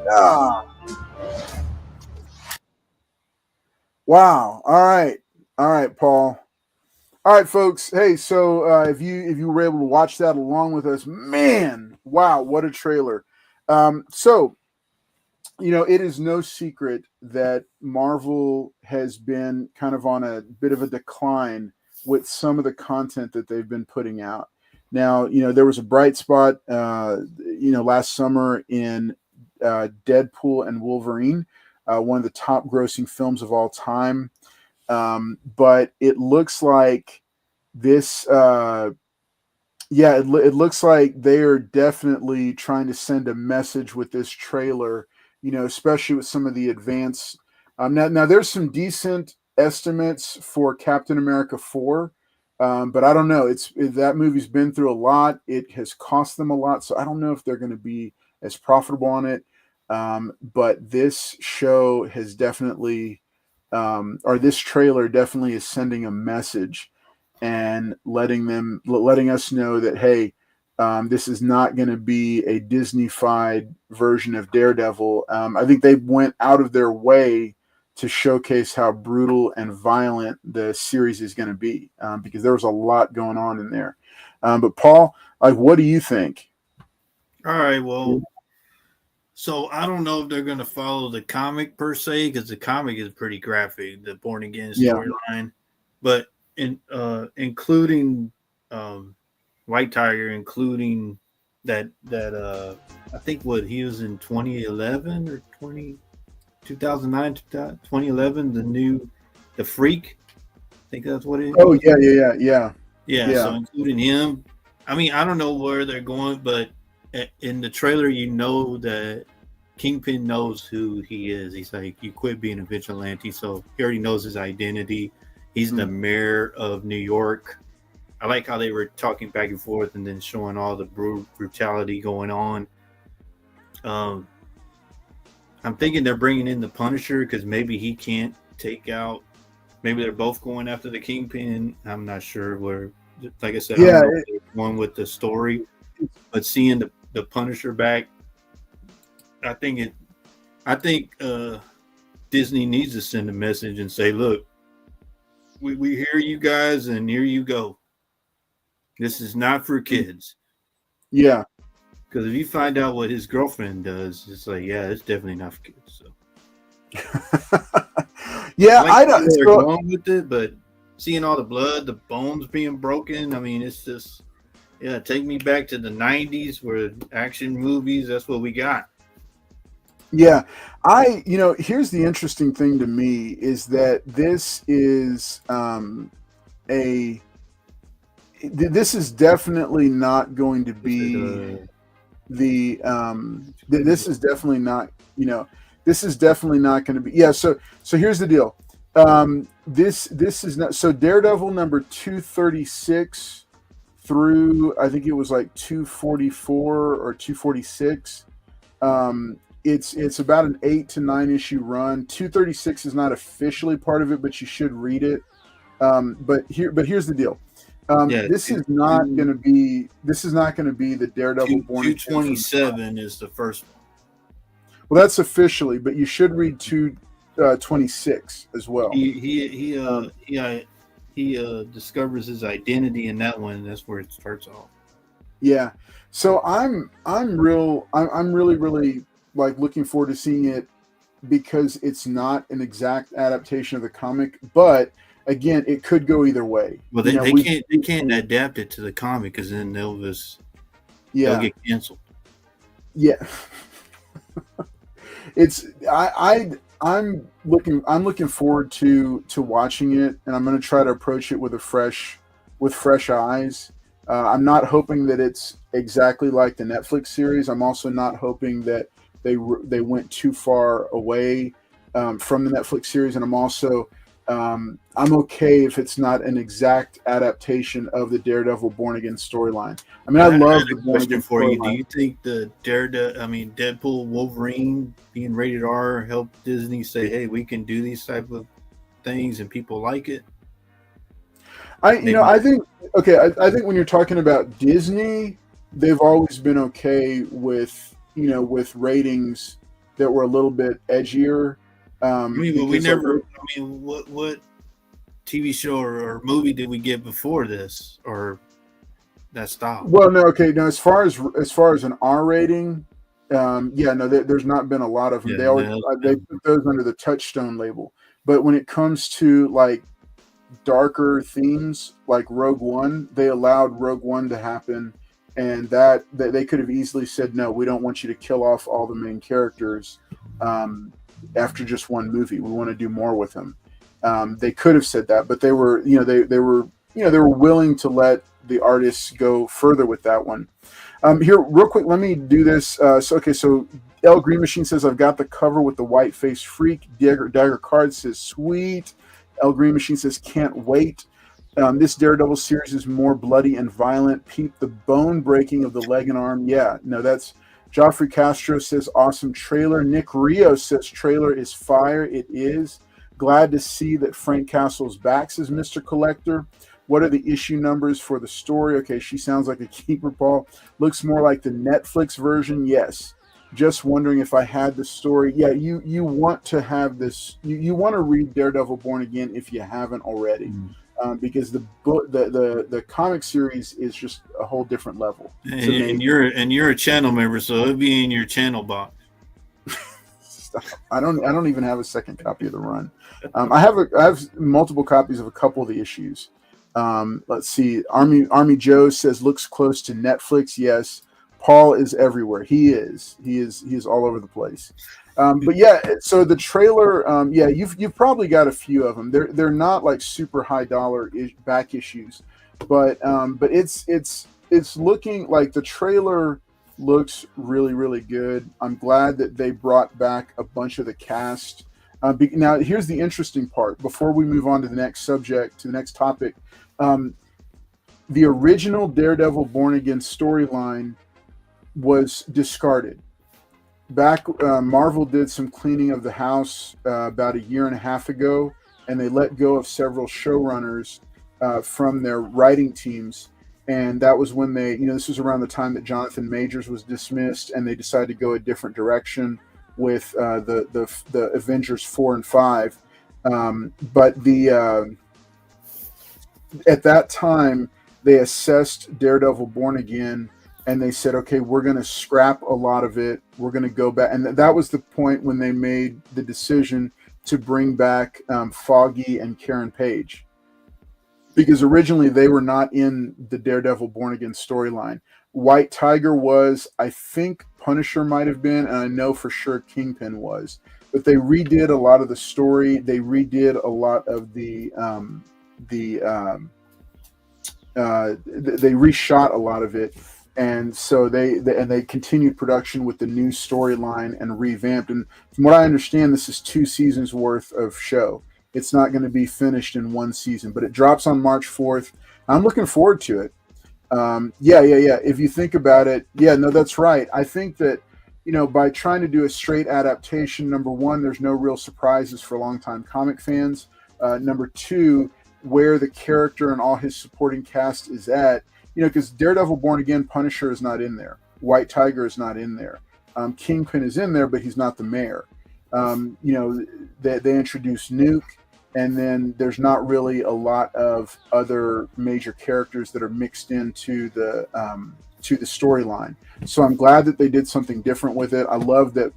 Ah. Wow. All right, Paul. All right, folks. Hey, so if you were able to watch that along with us, man, wow, what a trailer. So it is no secret that Marvel has been kind of on a bit of a decline with some of the content that they've been putting out. Now, there was a bright spot, last summer in Deadpool and Wolverine, one of the top grossing films of all time. But it looks like this, it looks like they are definitely trying to send a message with this trailer, especially with some of the advanced. Now there's some decent estimates for Captain America 4. But I don't know. That movie's been through a lot. It has cost them a lot. So I don't know if they're going to be as profitable on it. But this show has definitely, or this trailer definitely is sending a message and letting us know that, hey, this is not going to be a Disney-fied version of Daredevil. I think they went out of their way to showcase how brutal and violent the series is going to be, because there was a lot going on in there. But Paul, what do you think? All right, well, so I don't know if they're going to follow the comic per se, because the comic is pretty graphic, the Born Again storyline, but including White Tiger, including that I think he was in 2011 or 2009, 2011, the Freak. I think that's what it is. Oh, yeah. So including him. I mean, I don't know where they're going, but in the trailer, that Kingpin knows who he is. He's like, you quit being a vigilante, so he already knows his identity. He's the mayor of New York. I like how they were talking back and forth and then showing all the brutality going on. I'm thinking they're bringing in the Punisher because maybe he can't take out. Maybe they're both going after the Kingpin. I'm not sure where. Like I said, I don't know if they're going with the story, but seeing the Punisher back, I think Disney needs to send a message and say, look, we hear you guys, and here you go. This is not for kids. Yeah. Because if you find out what his girlfriend does, it's like, yeah, it's definitely not for kids. So yeah, I don't. don't. They're going with it, but seeing all the blood, the bones being broken, I mean, it's just, take me back to the 90s where action movies, that's what we got. Yeah, here's the interesting thing to me is that this is this is definitely not going to be this is definitely not, this is definitely not going to be. So here's the deal. This is not, so Daredevil number 236 through, I think it was like 244 or 246. It's about an 8 to 9 issue run. 236 is not officially part of it, but you should read it. But here's the deal. This is not going to be the Daredevil Born Again. 227 is the first one. Well, that's officially, but you should read 226 as well. He discovers his identity in that one. And that's where it starts off. Yeah. So I'm really like looking forward to seeing it because it's not an exact adaptation of the comic, but again, it could go either way. Well, You know, they we can't adapt it to the comic because then they'll yeah, get canceled. yeah. It's I'm looking forward to watching it, and I'm going to try to approach it with fresh eyes. I'm not hoping that it's exactly like the Netflix series. I'm also not hoping that they went too far away from the Netflix series, and I'm okay if it's not an exact adaptation of the Daredevil Born Again storyline. I mean, I I love had the a Born question Again for you. Do storyline. you think the Deadpool Wolverine being rated R helped Disney say, "Hey, we can do these type of things and people like it"? Maybe. I think okay. I think when you're talking about Disney, they've always been okay with with ratings that were a little bit edgier, But we because like never. What TV show or movie did we get before this or that style? well, no, okay, no. As far as an R rating, yeah, no, there's not been a lot of them. Yeah, They always no, they put those under the Touchstone label. But when it comes to like darker themes like Rogue One, they allowed Rogue One to happen, and that they could have easily said, no, we don't want you to kill off all the main characters after just one movie. We want to do more with them. They could have said that, but they were, they were willing to let the artists go further with that one. Here, real quick, let me do this. So L Green Machine says, I've got the cover with the white faced freak. Dagger Card says, sweet. L Green Machine says, can't wait. This Daredevil series is more bloody and violent. Peep the bone breaking of the leg and arm. Yeah, no, that's Joffrey Castro says, awesome trailer. Nick Rio says, trailer is fire. It is. Glad to see that Frank Castle's back, says Mr. Collector. What are the issue numbers for the story? Okay, she sounds like a keeper, Paul. Looks more like the Netflix version. Yes. Just wondering if I had the story. Yeah, you want to have this. You want to read Daredevil Born Again if you haven't already, because the book, the comic series is just a whole different level. And you're a channel member, so it'll be in your channel box. I don't even have a second copy of the run. I have multiple copies of a couple of the issues. Let's see. Army Joe says looks close to Netflix. Yes. Paul is everywhere. He is all over the place. But yeah, so the trailer, yeah, you've probably got a few of them. They're not like super high dollar back issues, but it's looking like the trailer looks really, really good. I'm glad that they brought back a bunch of the cast. Now, here's the interesting part. Before we move on to the next topic, the original Daredevil Born Again storyline was discarded. Marvel did some cleaning of the house about a year and a half ago, and they let go of several showrunners from their writing teams. And that was when this was around the time that Jonathan Majors was dismissed, and they decided to go a different direction with the Avengers 4 and 5. But at that time, they assessed Daredevil Born Again, and they said, okay, we're going to scrap a lot of it. We're going to go back. And that was the point when they made the decision to bring back Foggy and Karen Page. Because originally they were not in the Daredevil Born Again storyline. White Tiger was, I think Punisher might have been, and I know for sure Kingpin was. But they redid a lot of the story. They redid a lot of they reshot a lot of it. And so they continued production with the new storyline and revamped. And from what I understand, this is 2 seasons worth of show. It's not going to be finished in 1 season, but it drops on March 4th. I'm looking forward to it. Yeah. If you think about it, yeah, no, that's right. I think that, by trying to do a straight adaptation, number one, there's no real surprises for longtime comic fans. Number two, where the character and all his supporting cast is at, because Daredevil Born Again, Punisher is not in there. White Tiger is not in there. Kingpin is in there, but he's not the mayor. They introduced Nuke, and then there's not really a lot of other major characters that are mixed into the to the storyline. So I'm glad that they did something different with it. I love that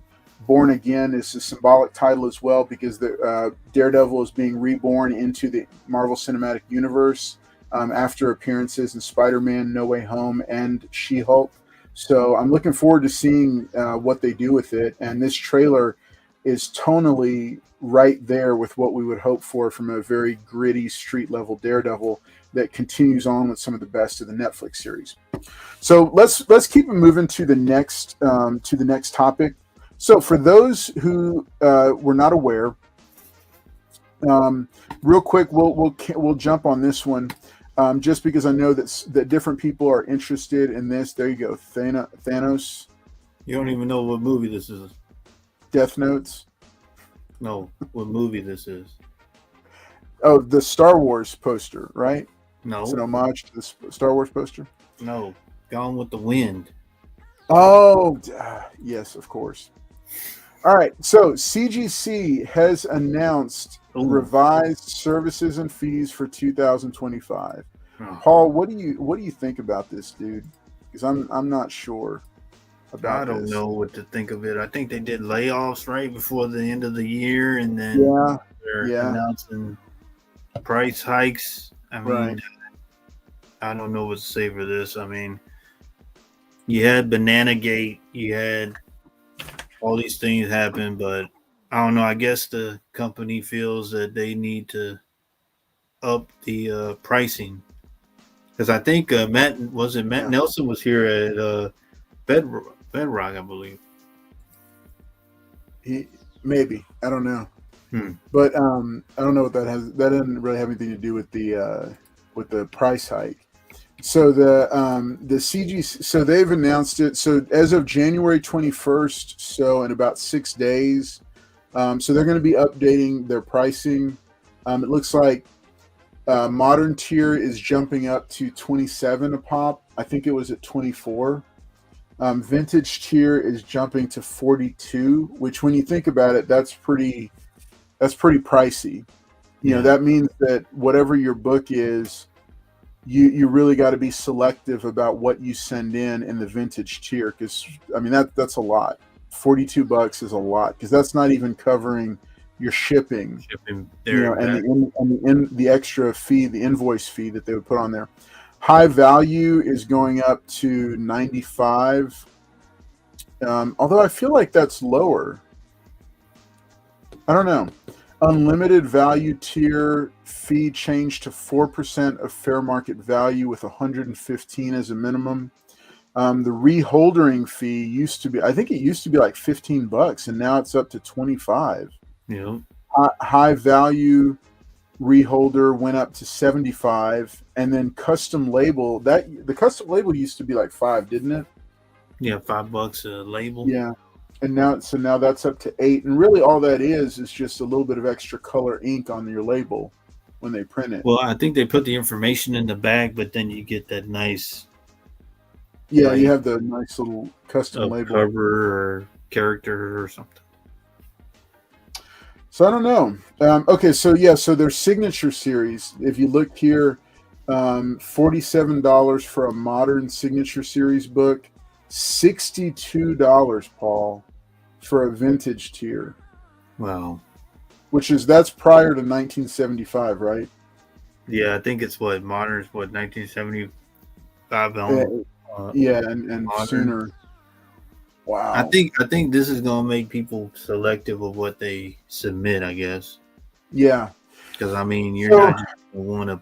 Born Again is a symbolic title as well, because the Daredevil is being reborn into the Marvel Cinematic Universe after appearances in Spider-Man, No Way Home, and She-Hulk. So I'm looking forward to seeing what they do with it. And this trailer is tonally right there with what we would hope for from a very gritty street-level Daredevil that continues on with some of the best of the Netflix series. So let's keep it moving to the next topic. So for those who were not aware, real quick, we'll jump on this one, just because I know that different people are interested in this. There you go, Thanos. You don't even know what movie this is. Death Notes. No, what movie this is. Oh, the Star Wars poster, right? No. It's an homage to the Star Wars poster. No, Gone with the Wind. Oh, yes, of course. All right, so CGC has announced revised services and fees for 2025. Oh. Paul, what do you think about this, dude? Because I'm not sure about. I don't this. know what to think of it. I think they did layoffs right before the end of the year, and then they're announcing price hikes. I mean, right. I don't know what to say for this. I mean, you had Banana Gate, you had all these things happen, but I don't know. I guess the company feels that they need to up the pricing, because I think Matt Nelson was here at Bedrock, I believe. Maybe, I don't know, but I don't know what that has. That doesn't really have anything to do with the price hike. So the CG, so they've announced it. So as of January 21st, so in about 6 days, so they're going to be updating their pricing. It looks like modern tier is jumping up to 27 a pop. I think it was at 24. Vintage tier is jumping to 42, which when you think about it, that's pretty pricey. You know, that means that whatever your book is, you really got to be selective about what you send in the vintage tier, because I mean that's a lot. $42 is a lot, because that's not even covering your shipping there, and the extra fee, the invoice fee that they would put on there. High value is going up to 95, although I feel like that's lower. I don't know. Unlimited value tier fee changed to 4% of fair market value with 115 as a minimum. The reholdering fee used to be, I think it used to be like $15, and now it's up to 25. Yeah. High value reholder went up to 75, and then custom label, the custom label used to be like $5, didn't it? Yeah, $5 a label. Yeah. And now that's up to 8, and really all that is just a little bit of extra color ink on your label when they print it. Well, I think they put the information in the bag, but then you get that nice. Yeah, you have the nice little custom label, cover or character or something. So I don't know. Okay, so their signature series. If you look here, $47 for a modern signature series book. $62, Paul, for a vintage tier. Wow. That's prior to 1975, right? Yeah, I think it's modern is 1975 and sooner. Wow. I think this is gonna make people selective of what they submit, I guess. Yeah. Because I mean, you're not just gonna want to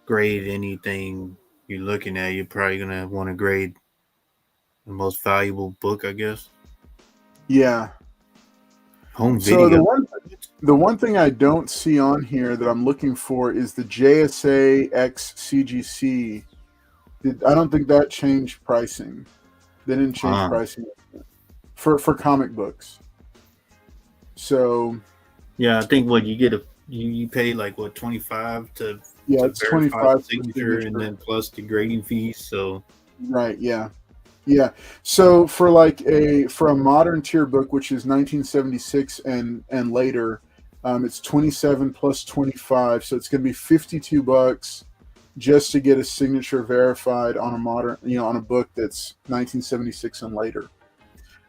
grade anything you're looking at. You're probably gonna want to grade the most valuable book, I guess. Yeah. Home video. So the one thing I don't see on here that I'm looking for is the JSA X CGC. I don't think that changed pricing. They didn't change pricing for comic books. So yeah, I think you get you pay like 25 to it's 25 signature, and then plus the grading fees. So right, yeah. So for a modern tier book, which is 1976 and later, it's 27 plus 25, so it's going to be $52. just to get a signature verified on a modern, on a book that's 1976 and later.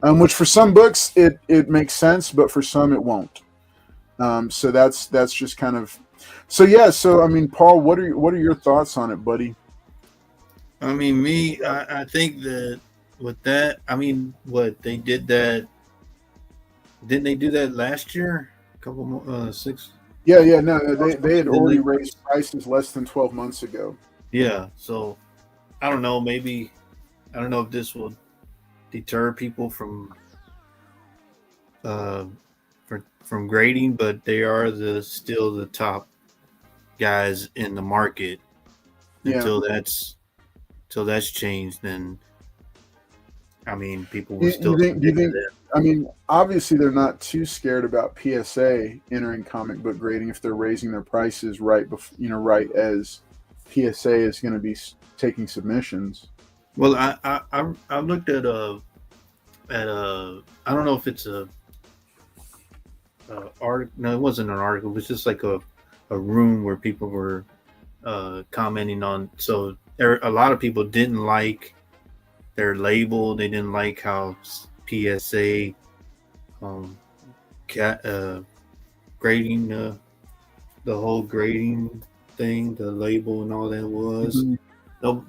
Which for some books it makes sense, but for some it won't. So that's just kind of. So yeah. So I mean, Paul, what are your thoughts on it, buddy? I mean, I think that with that, I mean, what they did that. Didn't they do that last year? A couple more, 6. Yeah. No, they had already raised prices less than 12 months ago. Yeah. So I don't know. Maybe I don't know if this will deter people from grading, but they are still the top guys in the market. Until that's changed, then I mean, people will still. Do you think? I mean, obviously they're not too scared about PSA entering comic book grading if they're raising their prices right as PSA is going to be taking submissions. Well, I looked at a I don't know if it's a article. No, it wasn't an article. It was just like a room where people were commenting on. So a lot of people didn't like their label. They didn't like how PSA grading the whole grading thing, the label and all that was. Mm-hmm.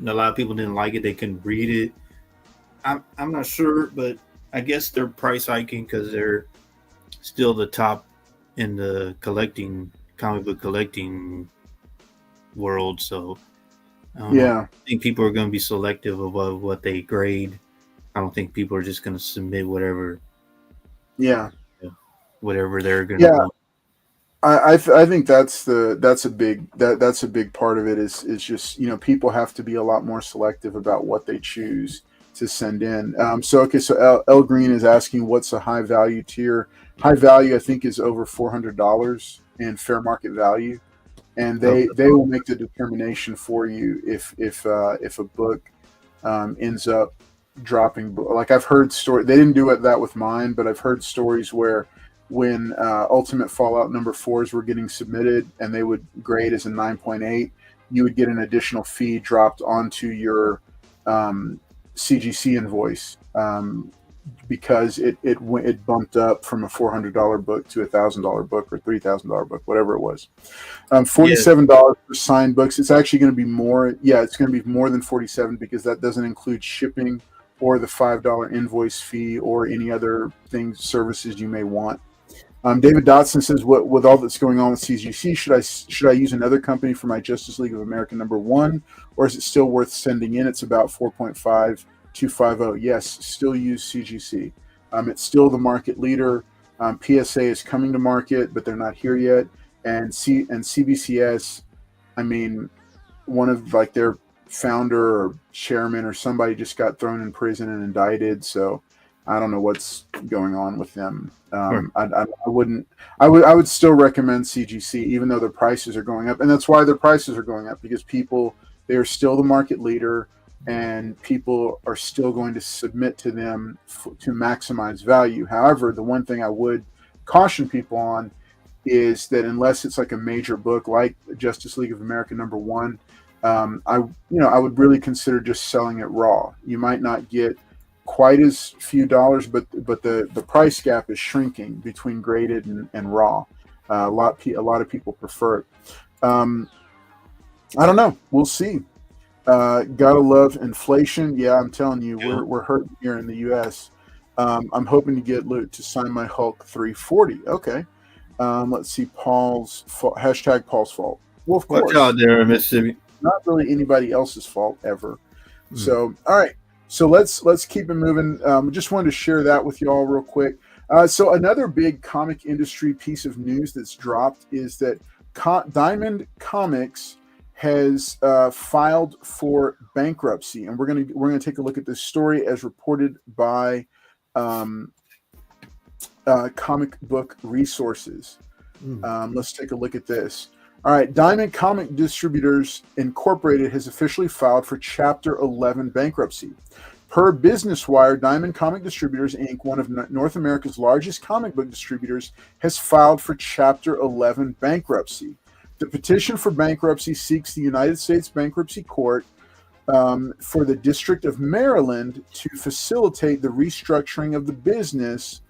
A lot of people didn't like it. They couldn't read it. I'm not sure, but I guess they're price hiking because they're still the top in the comic book collecting world. So I think people are going to be selective about what they grade. I don't think people are just going to submit whatever. Yeah. Whatever they're going to. Yeah. I think that's a big part of it is just, people have to be a lot more selective about what they choose to send in. So L Green is asking what's a high value tier. High value I think is over $400 in fair market value, and they will make the determination for you if a book ends up dropping. Like I've heard they didn't do that with mine, but I've heard stories where when Ultimate Fallout #4s were getting submitted and they would grade as a 9.8, you would get an additional fee dropped onto your CGC invoice because it bumped up from a $400 book to a $1,000 book or $3,000 book, whatever it was. $47 for signed books. It's actually going to be more. Yeah, it's going to be more than $47 because that doesn't include shipping or the $5 invoice fee or any other services you may want. David Dotson says, with all that's going on with CGC, should I use another company for my Justice League of America #1, or is it still worth sending in? It's about 4.5250. Yes, still use CGC. It's still the market leader. PSA is coming to market, but they're not here yet. And CBCS, I mean, one of their founder or chairman or somebody just got thrown in prison and indicted. So I don't know what's going on with them. I would still recommend CGC, even though their prices are going up, and that's why their prices are going up, because they are still the market leader, and people are still going to submit to them to maximize value. However, the one thing I would caution people on is that unless it's like a major book like Justice League of America #1, I would really consider just selling it raw. You might not get quite as few dollars, but the price gap is shrinking between graded and raw. A lot of people prefer it. I don't know. We'll see. Gotta love inflation. Yeah, I'm telling you, we're hurting here in the U.S. I'm hoping to get Luke to sign my Hulk 340. Okay. Let's see. Paul's fault. Well, of course. Watch out there, Mississippi. Not really anybody else's fault ever. So, all right. So let's keep it moving. Just wanted to share that with you all real quick. So another big comic industry piece of news that's dropped is that Diamond Comics has filed for bankruptcy, and we're gonna take a look at this story as reported by Comic Book Resources. Let's take a look at this. All right, Diamond Comic Distributors Incorporated has officially filed for Chapter 11 bankruptcy. Per Business Wire, Diamond Comic Distributors, Inc., one of North America's largest comic book distributors, has filed for Chapter 11 bankruptcy. The petition for bankruptcy seeks the United States Bankruptcy Court for the District of Maryland to facilitate the restructuring of the business,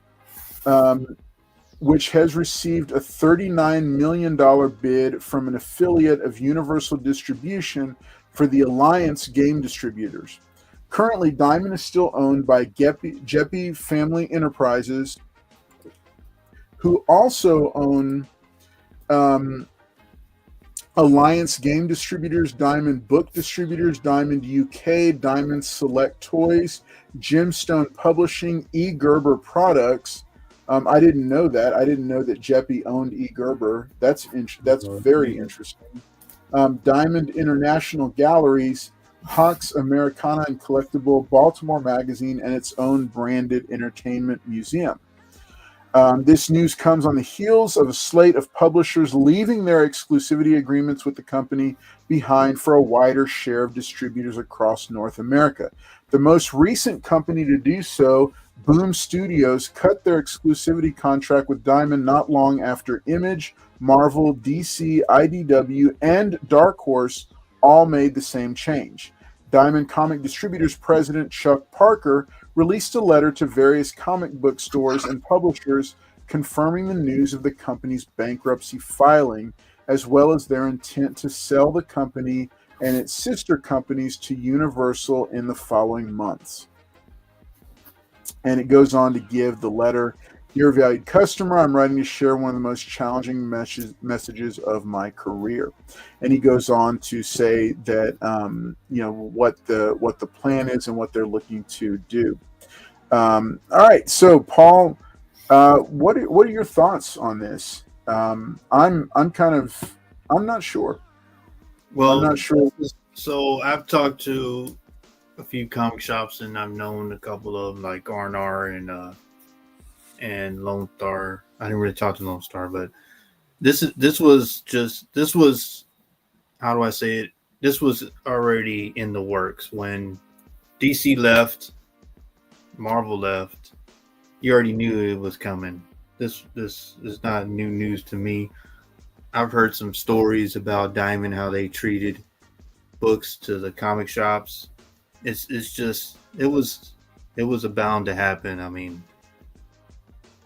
which has received a $39 million bid from an affiliate of Universal Distribution for the Alliance Game Distributors. Currently, Diamond is still owned by Geppy Family Enterprises, who also own Alliance Game Distributors, Diamond Book Distributors, Diamond UK, Diamond Select Toys, Gemstone Publishing, E. Gerber Products. I didn't know that. I didn't know that Geppy owned E. Gerber. That's very interesting. Diamond International Galleries, Hawks Americana and Collectible, Baltimore Magazine, and its own branded entertainment museum. This news comes on the heels of a slate of publishers leaving their exclusivity agreements with the company behind for a wider share of distributors across North America. The most recent company to do so, Boom Studios, cut their exclusivity contract with Diamond not long after Image, Marvel, DC, IDW, and Dark Horse all made the same change. Diamond Comic Distributors president Chuck Parker released a letter to various comic book stores and publishers confirming the news of the company's bankruptcy filing, as well as their intent to sell the company and its sister companies to Universal in the following months. And it goes on to give the letter, "Dear valued customer, I'm writing to share one of the most challenging messages of my career." And he goes on to say that what the plan is and what they're looking to do. All right, so Paul, what are your thoughts on this? I'm not sure. Well, I'm not sure. So I've talked to a few comic shops, and I've known a couple of them, like R&R and Lone Star. I didn't really talk to Lone Star, but this was how do I say it? This was already in the works when DC left, Marvel left. You already knew it was coming. This is not new news to me. I've heard some stories about Diamond, how they treated books to the comic shops. It was bound to happen. I mean,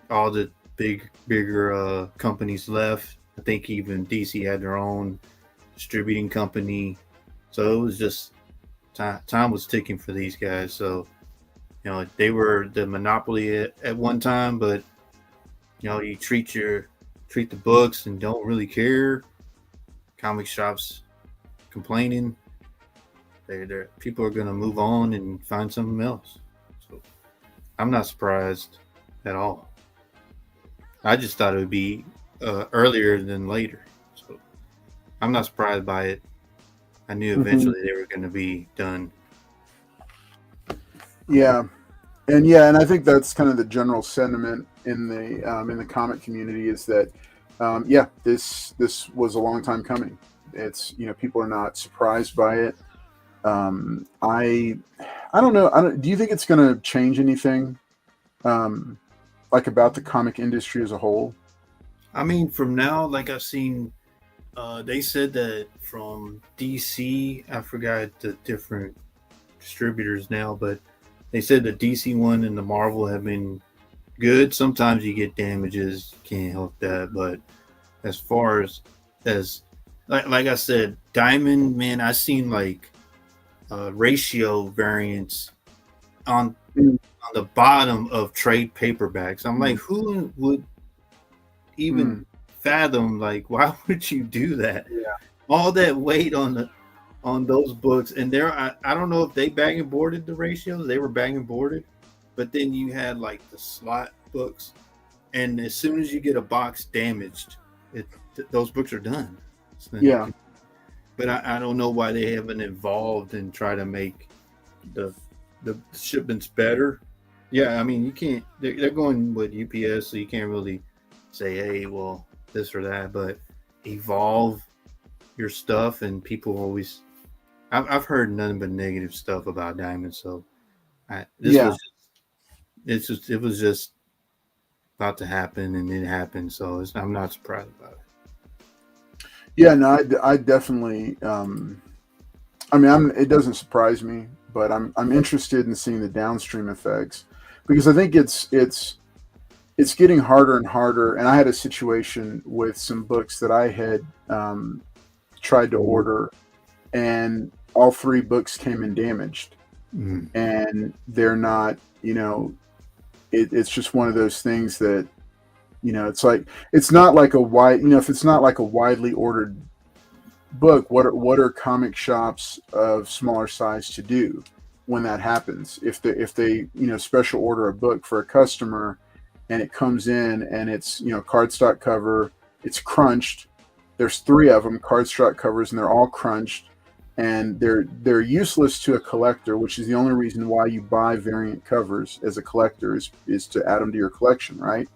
all the bigger companies left. I think even DC had their own distributing company. So it was just time was ticking for these guys. So, they were the monopoly at one time, but you treat the books and don't really care. Comic shops complaining. People are going to move on and find something else. So I'm not surprised at all. I just thought it would be earlier than later. So I'm not surprised by it. I knew eventually they were going to be done. Yeah. And I think that's kind of the general sentiment in the comic community is that, this was a long time coming. It's, people are not surprised by it. I don't know. Do you think it's going to change anything, about the comic industry as a whole? I mean, from now, like I've seen, they said that from DC, I forgot the different distributors now, but they said the DC one and the Marvel have been good. Sometimes you get damages, can't help that. But as far as like I said, Diamond, man, I seen ratio variance on the bottom of trade paperbacks. I'm like, who would even fathom? Why would you do that? Yeah. All that weight on those books, and I don't know if they bag and boarded the ratios. They were bag and boarded, but then you had the slot books, and as soon as you get a box damaged, those books are done. So yeah. But I don't know why they haven't evolved and try to make the shipments better. Yeah, I mean, you can't. They're going with UPS, so you can't really say, hey, well, this or that. But evolve your stuff, and people always. I've heard nothing but negative stuff about Diamond, so it was just about to happen, and it happened. So I'm not surprised about it. Yeah, no, I definitely. I mean, it doesn't surprise me, but I'm interested in seeing the downstream effects because I think it's getting harder and harder. And I had a situation with some books that I had tried to order, and all three books came in damaged, and they're not. It's just one of those things that it's like it's not like a wide. If it's not like a widely ordered book, what are comic shops of smaller size to do when that happens? If they special order a book for a customer and it comes in and it's cardstock cover, it's crunched. There's three of them cardstock covers and they're all crunched, and they're useless to a collector, which is the only reason why you buy variant covers as a collector is to add them to your collection, right?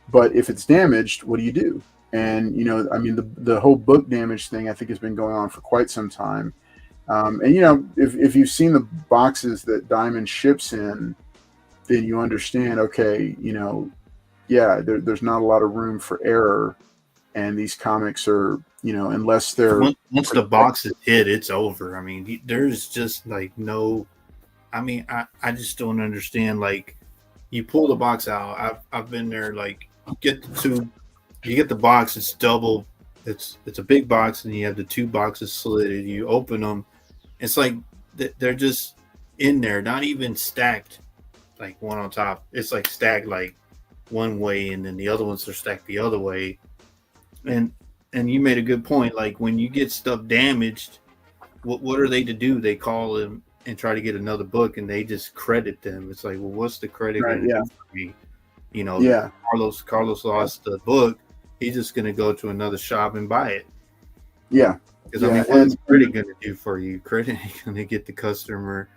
But if it's damaged, what do you do? And I mean, the whole book damage thing I think has been going on for quite some time. And if you've seen the boxes that Diamond ships in, then you understand. Okay, yeah, there's not a lot of room for error, and these comics are unless they're once the box is hit, it's over. I mean, there's just like no. I mean, I just don't understand. Like, you pull the box out. I've been there. Like, you get the box. It's double. It's a big box, and you have the two boxes slitted. You open them. It's like they're just in there, not even stacked, like one on top. It's like stacked like one way, and then the other ones are stacked the other way. And you made a good point. Like, when you get stuff damaged, what are they to do? They call them and try to get another book, and they just credit them. It's like, well, what's the credit going to do for me? Yeah. Carlos lost the book. He's just going to go to another shop and buy it. Yeah. Because I mean, what's credit going to do for you? Credit ain't going to get the customer.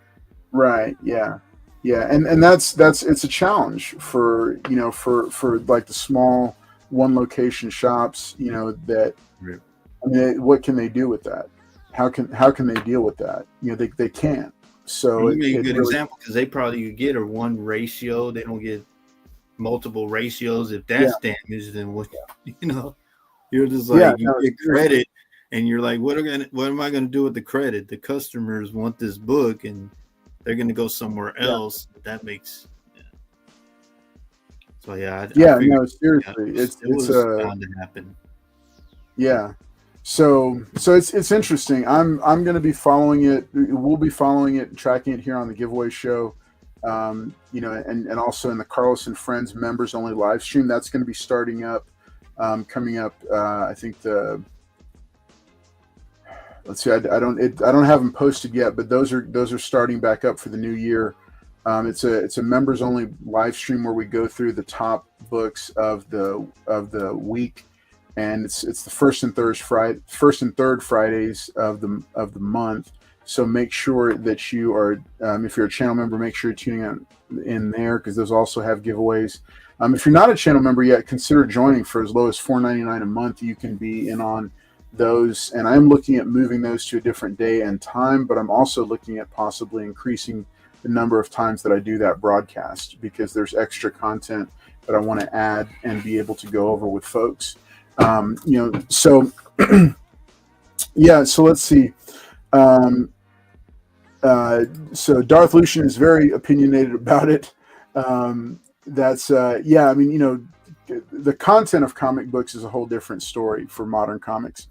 Right. Yeah. Yeah. And that's it's a challenge for for like the small one location shops. That Right. I mean, what can they do with that? How can they deal with that? They can't. So you made a good example, because they probably get a one ratio. They don't get multiple ratios. If that's damaged, then what? You're just like you get credit, and you're like, what am I going to do with the credit? The customers want this book, and they're going to go somewhere else. That makes so no, seriously, it was bound to happen. Yeah. So it's interesting. I'm going to be following it. We'll be following it and tracking it here on the giveaway show. And also in the Carlos and Friends members only live stream. That's going to be starting up, coming up. I think let's see. I don't have them posted yet, but those are starting back up for the new year. It's a members only live stream where we go through the top books of the week. And it's the first and third Fridays of the month. So make sure that you are, if you're a channel member, make sure you're tuning in there, because those also have giveaways. If you're not a channel member yet, consider joining. For as low as $4.99 a month, you can be in on those. And I'm looking at moving those to a different day and time, but I'm also looking at possibly increasing the number of times that I do that broadcast, because there's extra content that I want to add and be able to go over with folks. So yeah, so let's see. So Darth Lucian is very opinionated about it. I mean, the content of comic books is a whole different story for modern comics.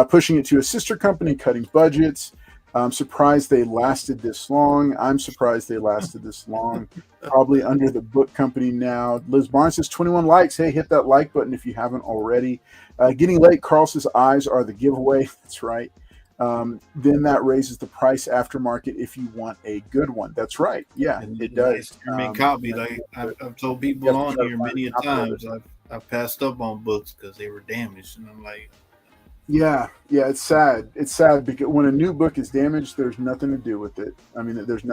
Pushing it to a sister company, cutting budgets. I'm surprised they lasted this long. I'm surprised they lasted this long. Probably under the book company now. Liz Barnes says 21 likes. Hey, hit that like button if you haven't already. Getting late. Carl's eyes are the giveaway. That's right. Then that raises the price aftermarket if you want a good one. That's right. Yeah, it does. Copy. Like I've told people on here many a times. I've passed up on books because they were damaged, and I'm like, yeah, it's sad. It's sad because when a new book is damaged, there's nothing to do with it. I mean, there's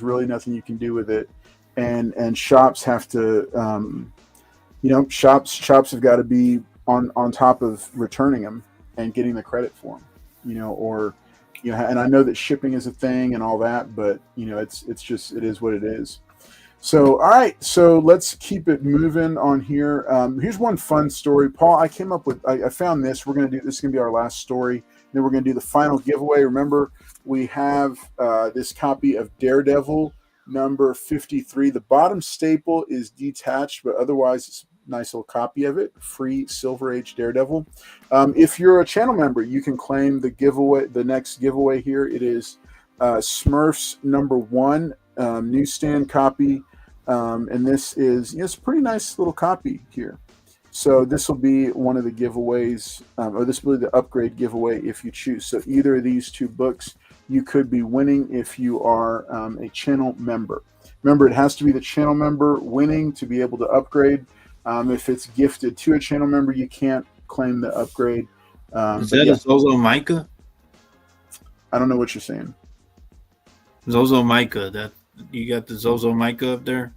really nothing you can do with it, and shops have to, shops have got to be on top of returning them and getting the credit for them, and I know that shipping is a thing and all that, but it's just, it is what it is. So, all right. So let's keep it moving on here. Here's one fun story, Paul. I came up with. I found this. We're gonna do this. Is gonna be our last story. Then we're gonna do the final giveaway. Remember, we have this copy of Daredevil number 53. The bottom staple is detached, but otherwise it's a nice little copy of it. Free Silver Age Daredevil. If you're a channel member, you can claim the giveaway. The next giveaway here, it is Smurfs number 1 newsstand copy, and this is it's a pretty nice little copy here. So this will be one of the giveaways, or this will be the upgrade giveaway if you choose. So either of these 2 books you could be winning if you are a channel member. Remember, it has to be the channel member winning to be able to upgrade. If it's gifted to a channel member, you can't claim the upgrade. Is that a Zozo Micah? I don't know what you're saying. Zozo Micah. That you got the Zozo Micah up there?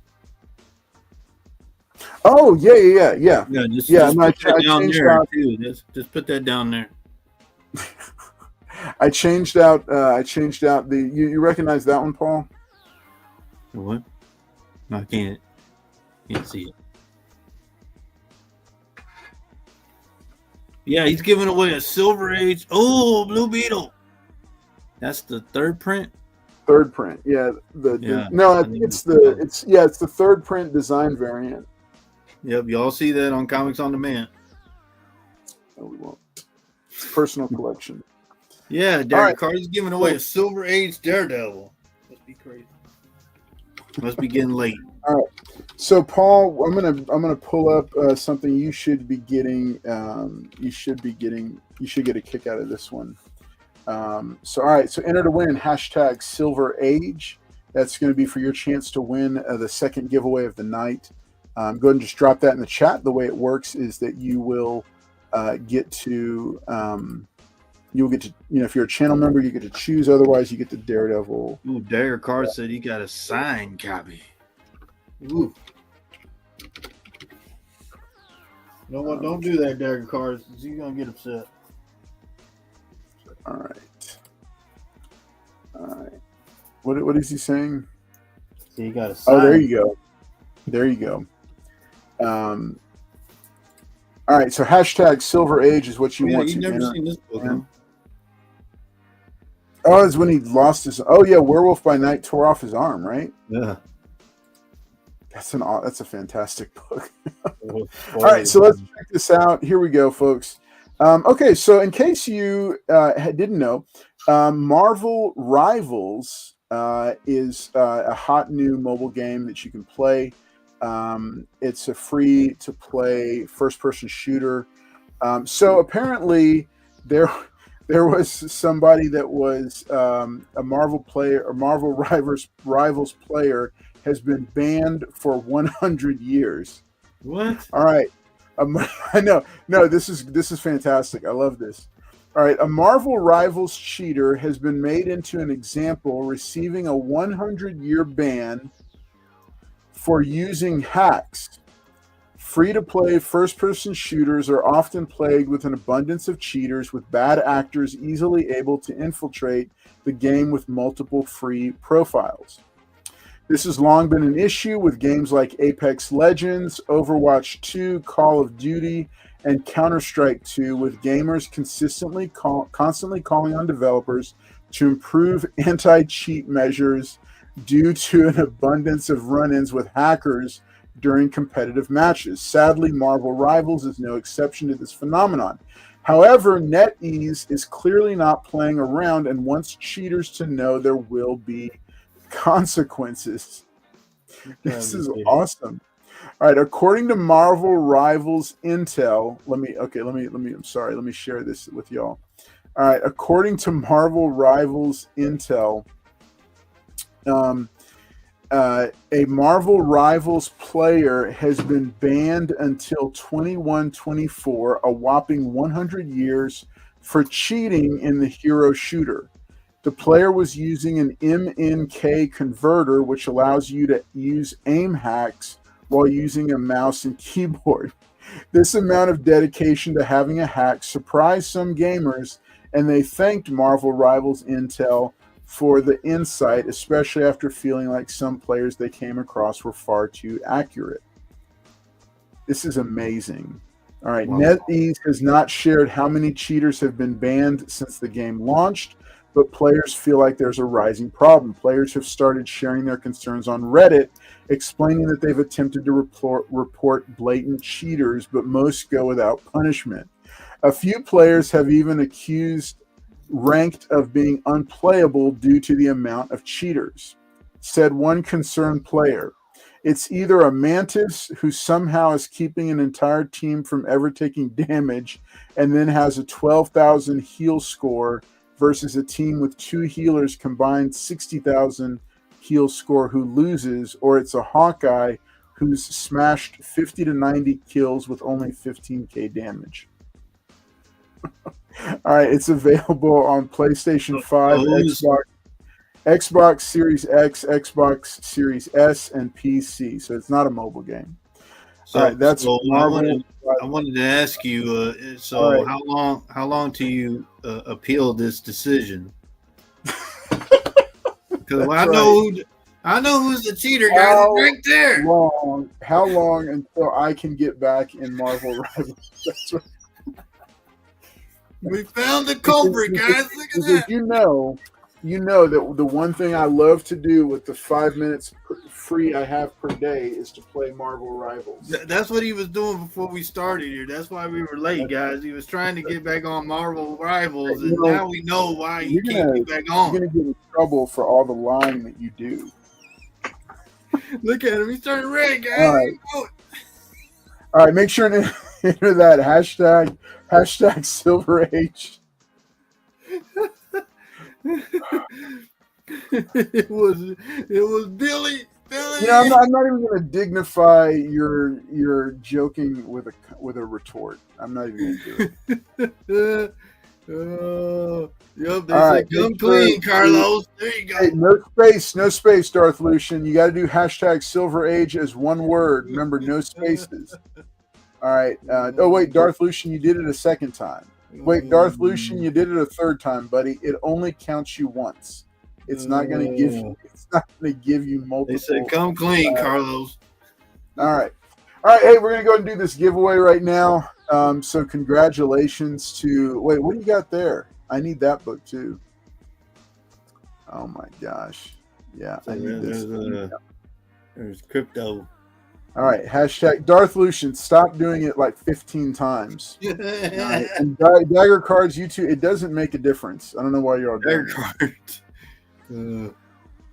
Oh yeah. Just I put that down changed there out. too. Just put that down there. I changed out the. You recognize that one, Paul? What? No, I can't see it. Yeah, he's giving away a Silver Age. Oh, Blue Beetle. That's the 3rd print. 3rd print, yeah. It's the 3rd print design variant. Yep, y'all see that on Comics on Demand. No, we won't. It's personal collection. Yeah, Derek Carter's giving away a Silver Age Daredevil. Must be crazy. Must be getting late. All right. So Paul, I'm gonna pull up something you should be getting. You should get a kick out of this one. So all right. So enter to win # Silver Age. That's going to be for your chance to win the 2nd giveaway of the night. Go ahead and just drop that in the chat. The way it works is that you will get to. You'll get to, if you're a channel member, you get to choose. Otherwise, you get the Daredevil. Ooh, Derek Carr said he got a signed copy. Ooh. You know what? Don't do that, Derek Carr. He's going to get upset. All right. What is he saying? See, he got a sign. Oh, there you go. All right, so # Silver Age is what you want to enter. You've never seen this book, huh? Oh, it's when he lost his. Oh yeah, Werewolf by Night tore off his arm, right? Yeah. That's a fantastic book. All right, so let's check this out. Here we go, folks. Okay, so in case you didn't know, Marvel Rivals is a hot new mobile game that you can play. It's a free-to-play first-person shooter. So apparently there was somebody that was a Marvel player or Marvel Rivals player has been banned for 100 years. What? All right. I know. No, this is fantastic. I love this. All right. A Marvel Rivals cheater has been made into an example, receiving a 100-year ban for using hacks. Free-to-play first-person shooters are often plagued with an abundance of cheaters, with bad actors easily able to infiltrate the game with multiple free profiles. This has long been an issue with games like Apex Legends, Overwatch 2, Call of Duty, and Counter-Strike 2, with gamers constantly calling on developers to improve anti-cheat measures due to an abundance of run-ins with hackers during competitive matches. Sadly, Marvel Rivals is no exception to this phenomenon. However, NetEase is clearly not playing around and wants cheaters to know there will be consequences. This is awesome. All right, according to Marvel Rivals Intel, let me share this with y'all. All right, according to Marvel Rivals Intel, a Marvel Rivals player has been banned until 2124, a whopping 100 years, for cheating in the hero shooter. The player was using an MNK converter, which allows you to use aim hacks while using a mouse and keyboard. This amount of dedication to having a hack surprised some gamers, and they thanked Marvel Rivals Intel for the insight, especially after feeling like some players they came across were far too accurate. This is amazing. All right, Wow. NetEase has not shared how many cheaters have been banned since the game launched, but players feel like there's a rising problem. Players have started sharing their concerns on Reddit, explaining that they've attempted to report blatant cheaters, but most go without punishment. A few players have even accused Ranked of being unplayable due to the amount of cheaters. Said one concerned player, "It's either a mantis who somehow is keeping an entire team from ever taking damage and then has a 12,000 heal score versus a team with 2 healers combined 60,000 heal score who loses, or it's a Hawkeye who's smashed 50 to 90 kills with only 15k damage." All right, it's available on PlayStation 5, Xbox Series X, Xbox Series S, and PC. So it's not a mobile game. So, all right, that's Marvel. I wanted to ask you. All right. How long till you appeal this decision? Because I know who's the cheater, guys. It's right there. How long until I can get back in Marvel Rivals? That's right. We found the culprit, guys. Look at that. You know that the one thing I love to do with the 5 minutes free I have per day is to play Marvel Rivals. That's what he was doing before we started here. That's why we were late, guys. He was trying to get back on Marvel Rivals, and now we know why he can't get back on. You're going to get in trouble for all the lying that you do. Look at him. He's turning red, guys. All right, make sure to enter that hashtag Silver Age. It was Billy. Yeah, I'm not even going to dignify your joking with a retort. I'm not even going to do it. Yep, they said come clean, Carlos. There you go. Hey, no space, Darth Lucian. You got to do hashtag Silver Age as one word. Remember, no spaces. All right. Oh wait, Darth Lucian, you did it a second time. Wait, Darth Lucian, you did it a third time, buddy. It only counts you once. It's not going to give you. It's not going to give you multiple. They said come clean, Carlos. All right. Hey, we're going to go and do this giveaway right now. So congratulations to. Wait, what do you got there? I need that book too. Oh my gosh. Yeah, I need this. There's crypto. All right, hashtag Darth Lucian. Stop doing it like 15 times. Right. And Dagger Cards, you two, it doesn't make a difference. I don't know why you're all doing Cards.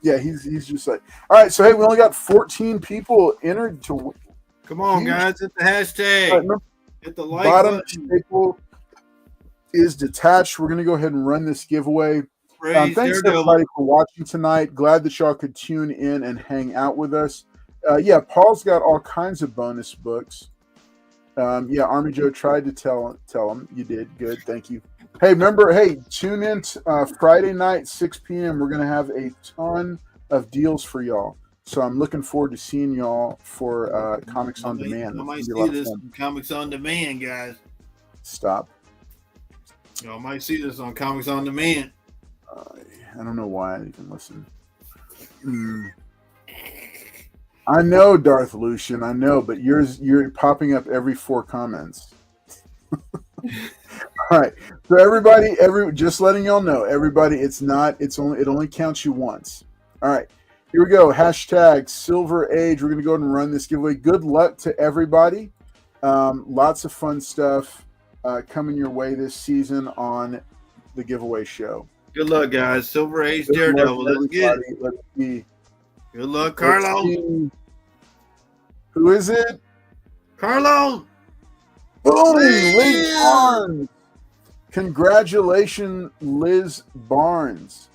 Yeah, he's just like, all right, so hey, we only got 14 people entered to. Come on, guys, hit the hashtag. Right, hit the like bottom button. staple is detached. We're going to go ahead and run this giveaway. Thanks Daredevil. everybody for watching tonight. Glad that y'all could tune in and hang out with us. Yeah, Paul's got all kinds of bonus books. Yeah, Army Joe tried to tell him. You did. Good. Thank you. Hey, remember, tune in Friday night, 6 p.m. We're going to have a ton of deals for y'all. So I'm looking forward to seeing y'all for Comics on Demand. I might see this on Comics on Demand, guys. Stop. Y'all might see this on Comics on Demand. I don't know why I even listen. I know, Darth Lucian. I know, but you're popping up every 4 comments. All right. So everybody, just letting y'all know, everybody, it only counts you once. All right. Here we go. Hashtag Silver Age. We're going to go ahead and run this giveaway. Good luck to everybody. Lots of fun stuff coming your way this season on the giveaway show. Good luck, guys. Silver Age Daredevil. Let's get it. Let's see. Good luck, Carlos. Who is it? Carlos. Boom! Liz Barnes. Congratulations, Liz Barnes.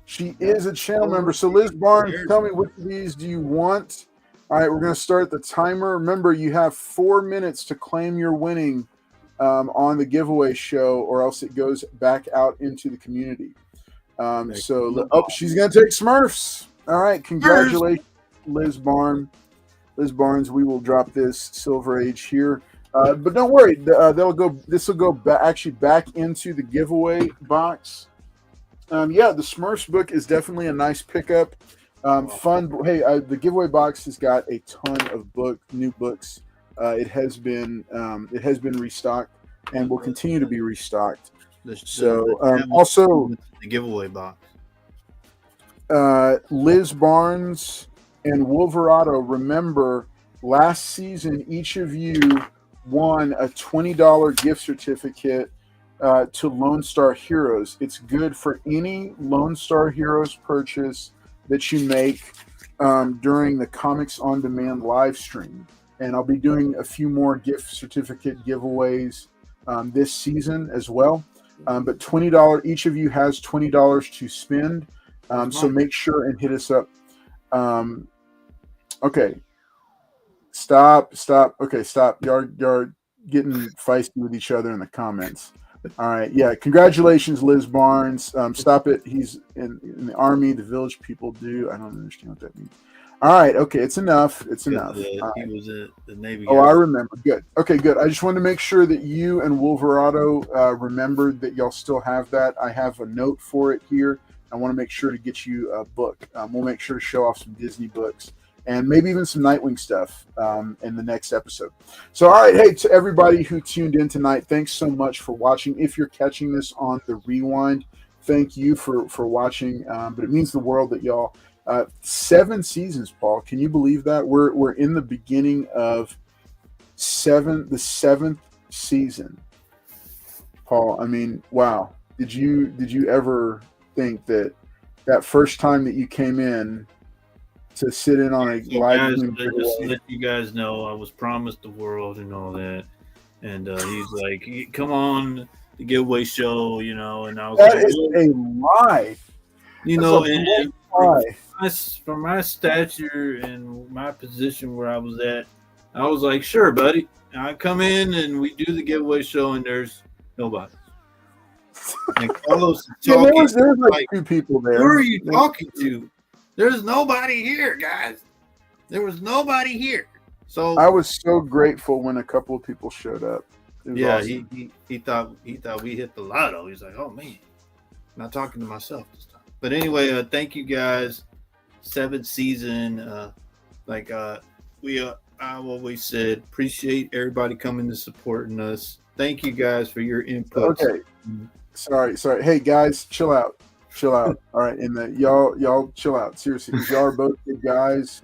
She is a channel member. So, Liz Barnes, tell me, which of these do you want? All right, we're going to start the timer. Remember, you have 4 minutes to claim your winning on the giveaway show, or else it goes back out into the community. She's going to take Smurfs. All right, congratulations, Liz Barnes. Liz Barnes, we will drop this Silver Age here. But don't worry, this will go back into the giveaway box. Yeah, the Smurfs book is definitely a nice pickup. Fun. Hey, the giveaway box has got a ton of new books. It has been restocked and will continue to be restocked. So also the giveaway box. Liz Barnes and Wolverado, remember last season each of you won a $20 gift certificate to Lone Star Heroes. It's good for any Lone Star Heroes purchase that you make during the Comics on Demand live stream. And I'll be doing a few more gift certificate giveaways this season as well. But $20, each of you has $20 to spend. So make sure and hit us up. Okay. Stop. Okay, stop. You're getting feisty with each other in the comments. All right. Yeah. Congratulations, Liz Barnes. Stop it. He's in the Army. The Village people do. I don't understand what that means. All right. Okay. It's enough. It's enough. He was the Navy. Oh, I remember. Good. Okay, good. I just wanted to make sure that you and Wolverado remembered that y'all still have that. I have a note for it here. I want to make sure to get you a book. We'll make sure to show off some Disney books and maybe even some Nightwing stuff in the next episode. So, all right. Hey, to everybody who tuned in tonight, thanks so much for watching. If you're catching this on the rewind, thank you for watching. But it means the world that y'all 7 seasons, Paul. Can you believe that? We're in the beginning of the 7th season. Paul, I mean, wow. Did you ever think that first time that you came in to sit in on a live stream? Just to let you guys know, I was promised the world and all that. And he's like, come on, the giveaway show, and I was that like, is a lie. For my stature and my position where I was at, I was like, sure, buddy. I come in and we do the giveaway show and there's nobody. And Carlos there's like 2 people there. Who are you talking to? There's nobody here, guys. There was nobody here. So I was so grateful when a couple of people showed up. Yeah, awesome. he thought we hit the lotto. He's like, oh man, I'm not talking to myself this time. But anyway, thank you guys. 7th season. I always said, appreciate everybody coming to supporting us. Thank you guys for your input. Okay. Sorry. Hey guys, chill out. All right, and y'all chill out. Seriously, because y'all are both good guys.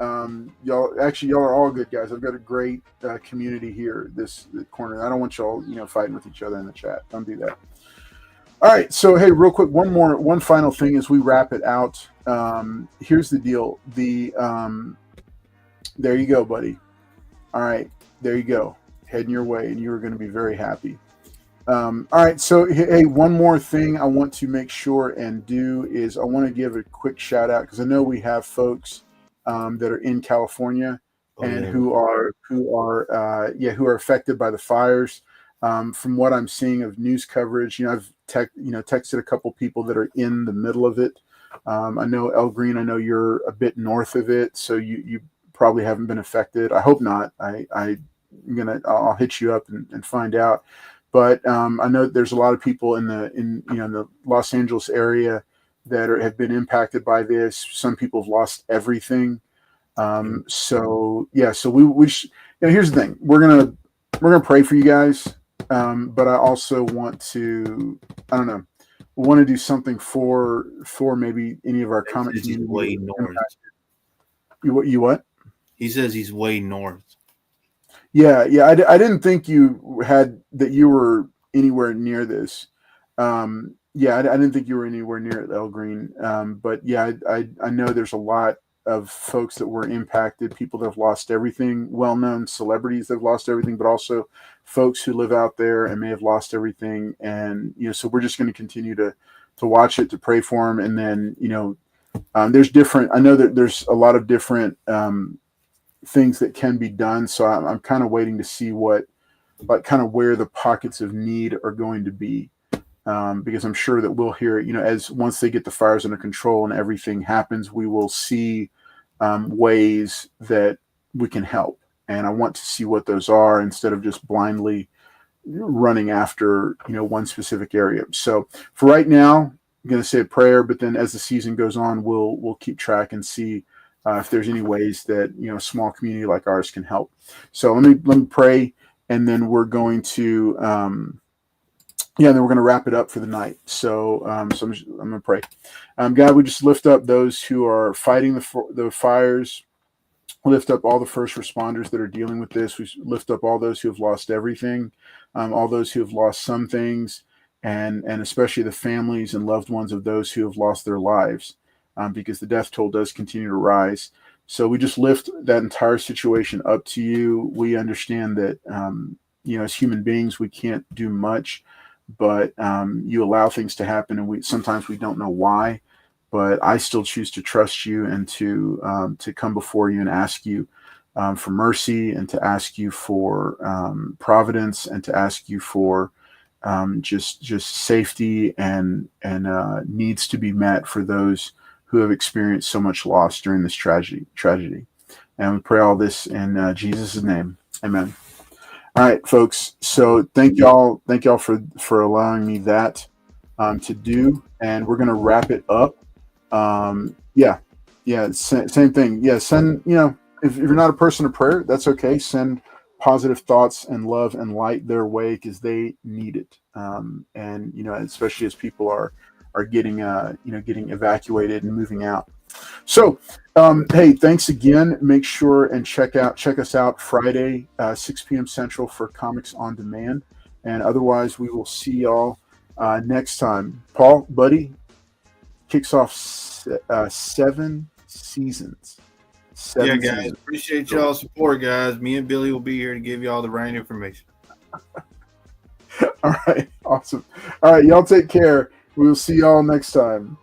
Y'all are all good guys. I've got a great community here. This corner. I don't want y'all fighting with each other in the chat. Don't do that. All right. So hey, real quick, one final thing as we wrap it out. Here's the deal. There you go, buddy. All right, there you go. Heading your way, and you are going to be very happy. All right, so hey, one more thing I want to make sure and do is I want to give a quick shout out because I know we have folks that are in California and who are affected by the fires. From what I'm seeing of news coverage, I've texted a couple people that are in the middle of it. I know El Green. I know you're a bit north of it, so you probably haven't been affected. I hope not. I'll hit you up and find out. But I know there's a lot of people in the Los Angeles area that have been impacted by this. Some people have lost everything. So we here's the thing. We're gonna pray for you guys. But I also want to do something for maybe any of our comic community. Way north. You what? He says he's way north. Yeah. I didn't think you were anywhere near this. I didn't think you were anywhere near it, El Green. But yeah, I know there's a lot of folks that were impacted, people that have lost everything, well-known celebrities that have lost everything, but also folks who live out there and may have lost everything. And, so we're just going to continue to watch it, to pray for them. And then, I know that there's a lot of different things that can be done. So I'm kind of waiting to see where the pockets of need are going to be. Because I'm sure that we'll hear, as once they get the fires under control and everything happens, we will see ways that we can help. And I want to see what those are instead of just blindly running after, one specific area. So for right now, going to say a prayer, but then as the season goes on, we'll keep track and see if there's any ways that a small community like ours can help. So let me pray, and then we're going to then we're going to wrap it up for the night. So I'm going to pray. God, we just lift up those who are fighting the fires. Lift up all the first responders that are dealing with this. We lift up all those who have lost everything, all those who have lost some things, and especially the families and loved ones of those who have lost their lives, because the death toll does continue to rise. So we just lift that entire situation up to you. We understand that, as human beings, we can't do much, but you allow things to happen, and sometimes we don't know why. But I still choose to trust you and to come before you and ask you for mercy, and to ask you for providence, and to ask you for just safety and needs to be met for those who have experienced so much loss during this tragedy. And we pray all this in Jesus' name. Amen. All right, folks. So thank y'all for allowing me that to do, and we're gonna wrap it up. Same thing. Yeah, send, if you're not a person of prayer, that's okay. Send positive thoughts and love and light their way, because they need it. And especially as people are getting getting evacuated and moving out. So hey, thanks again. Make sure and check us out Friday 6 p.m. Central for Comics on Demand, and otherwise we will see y'all next time. Paul, buddy, kicks off 7 seasons. Guys, appreciate y'all's support, guys. Me and Billy will be here to give y'all the right information. All right, awesome. All right, y'all take care. We will see y'all next time.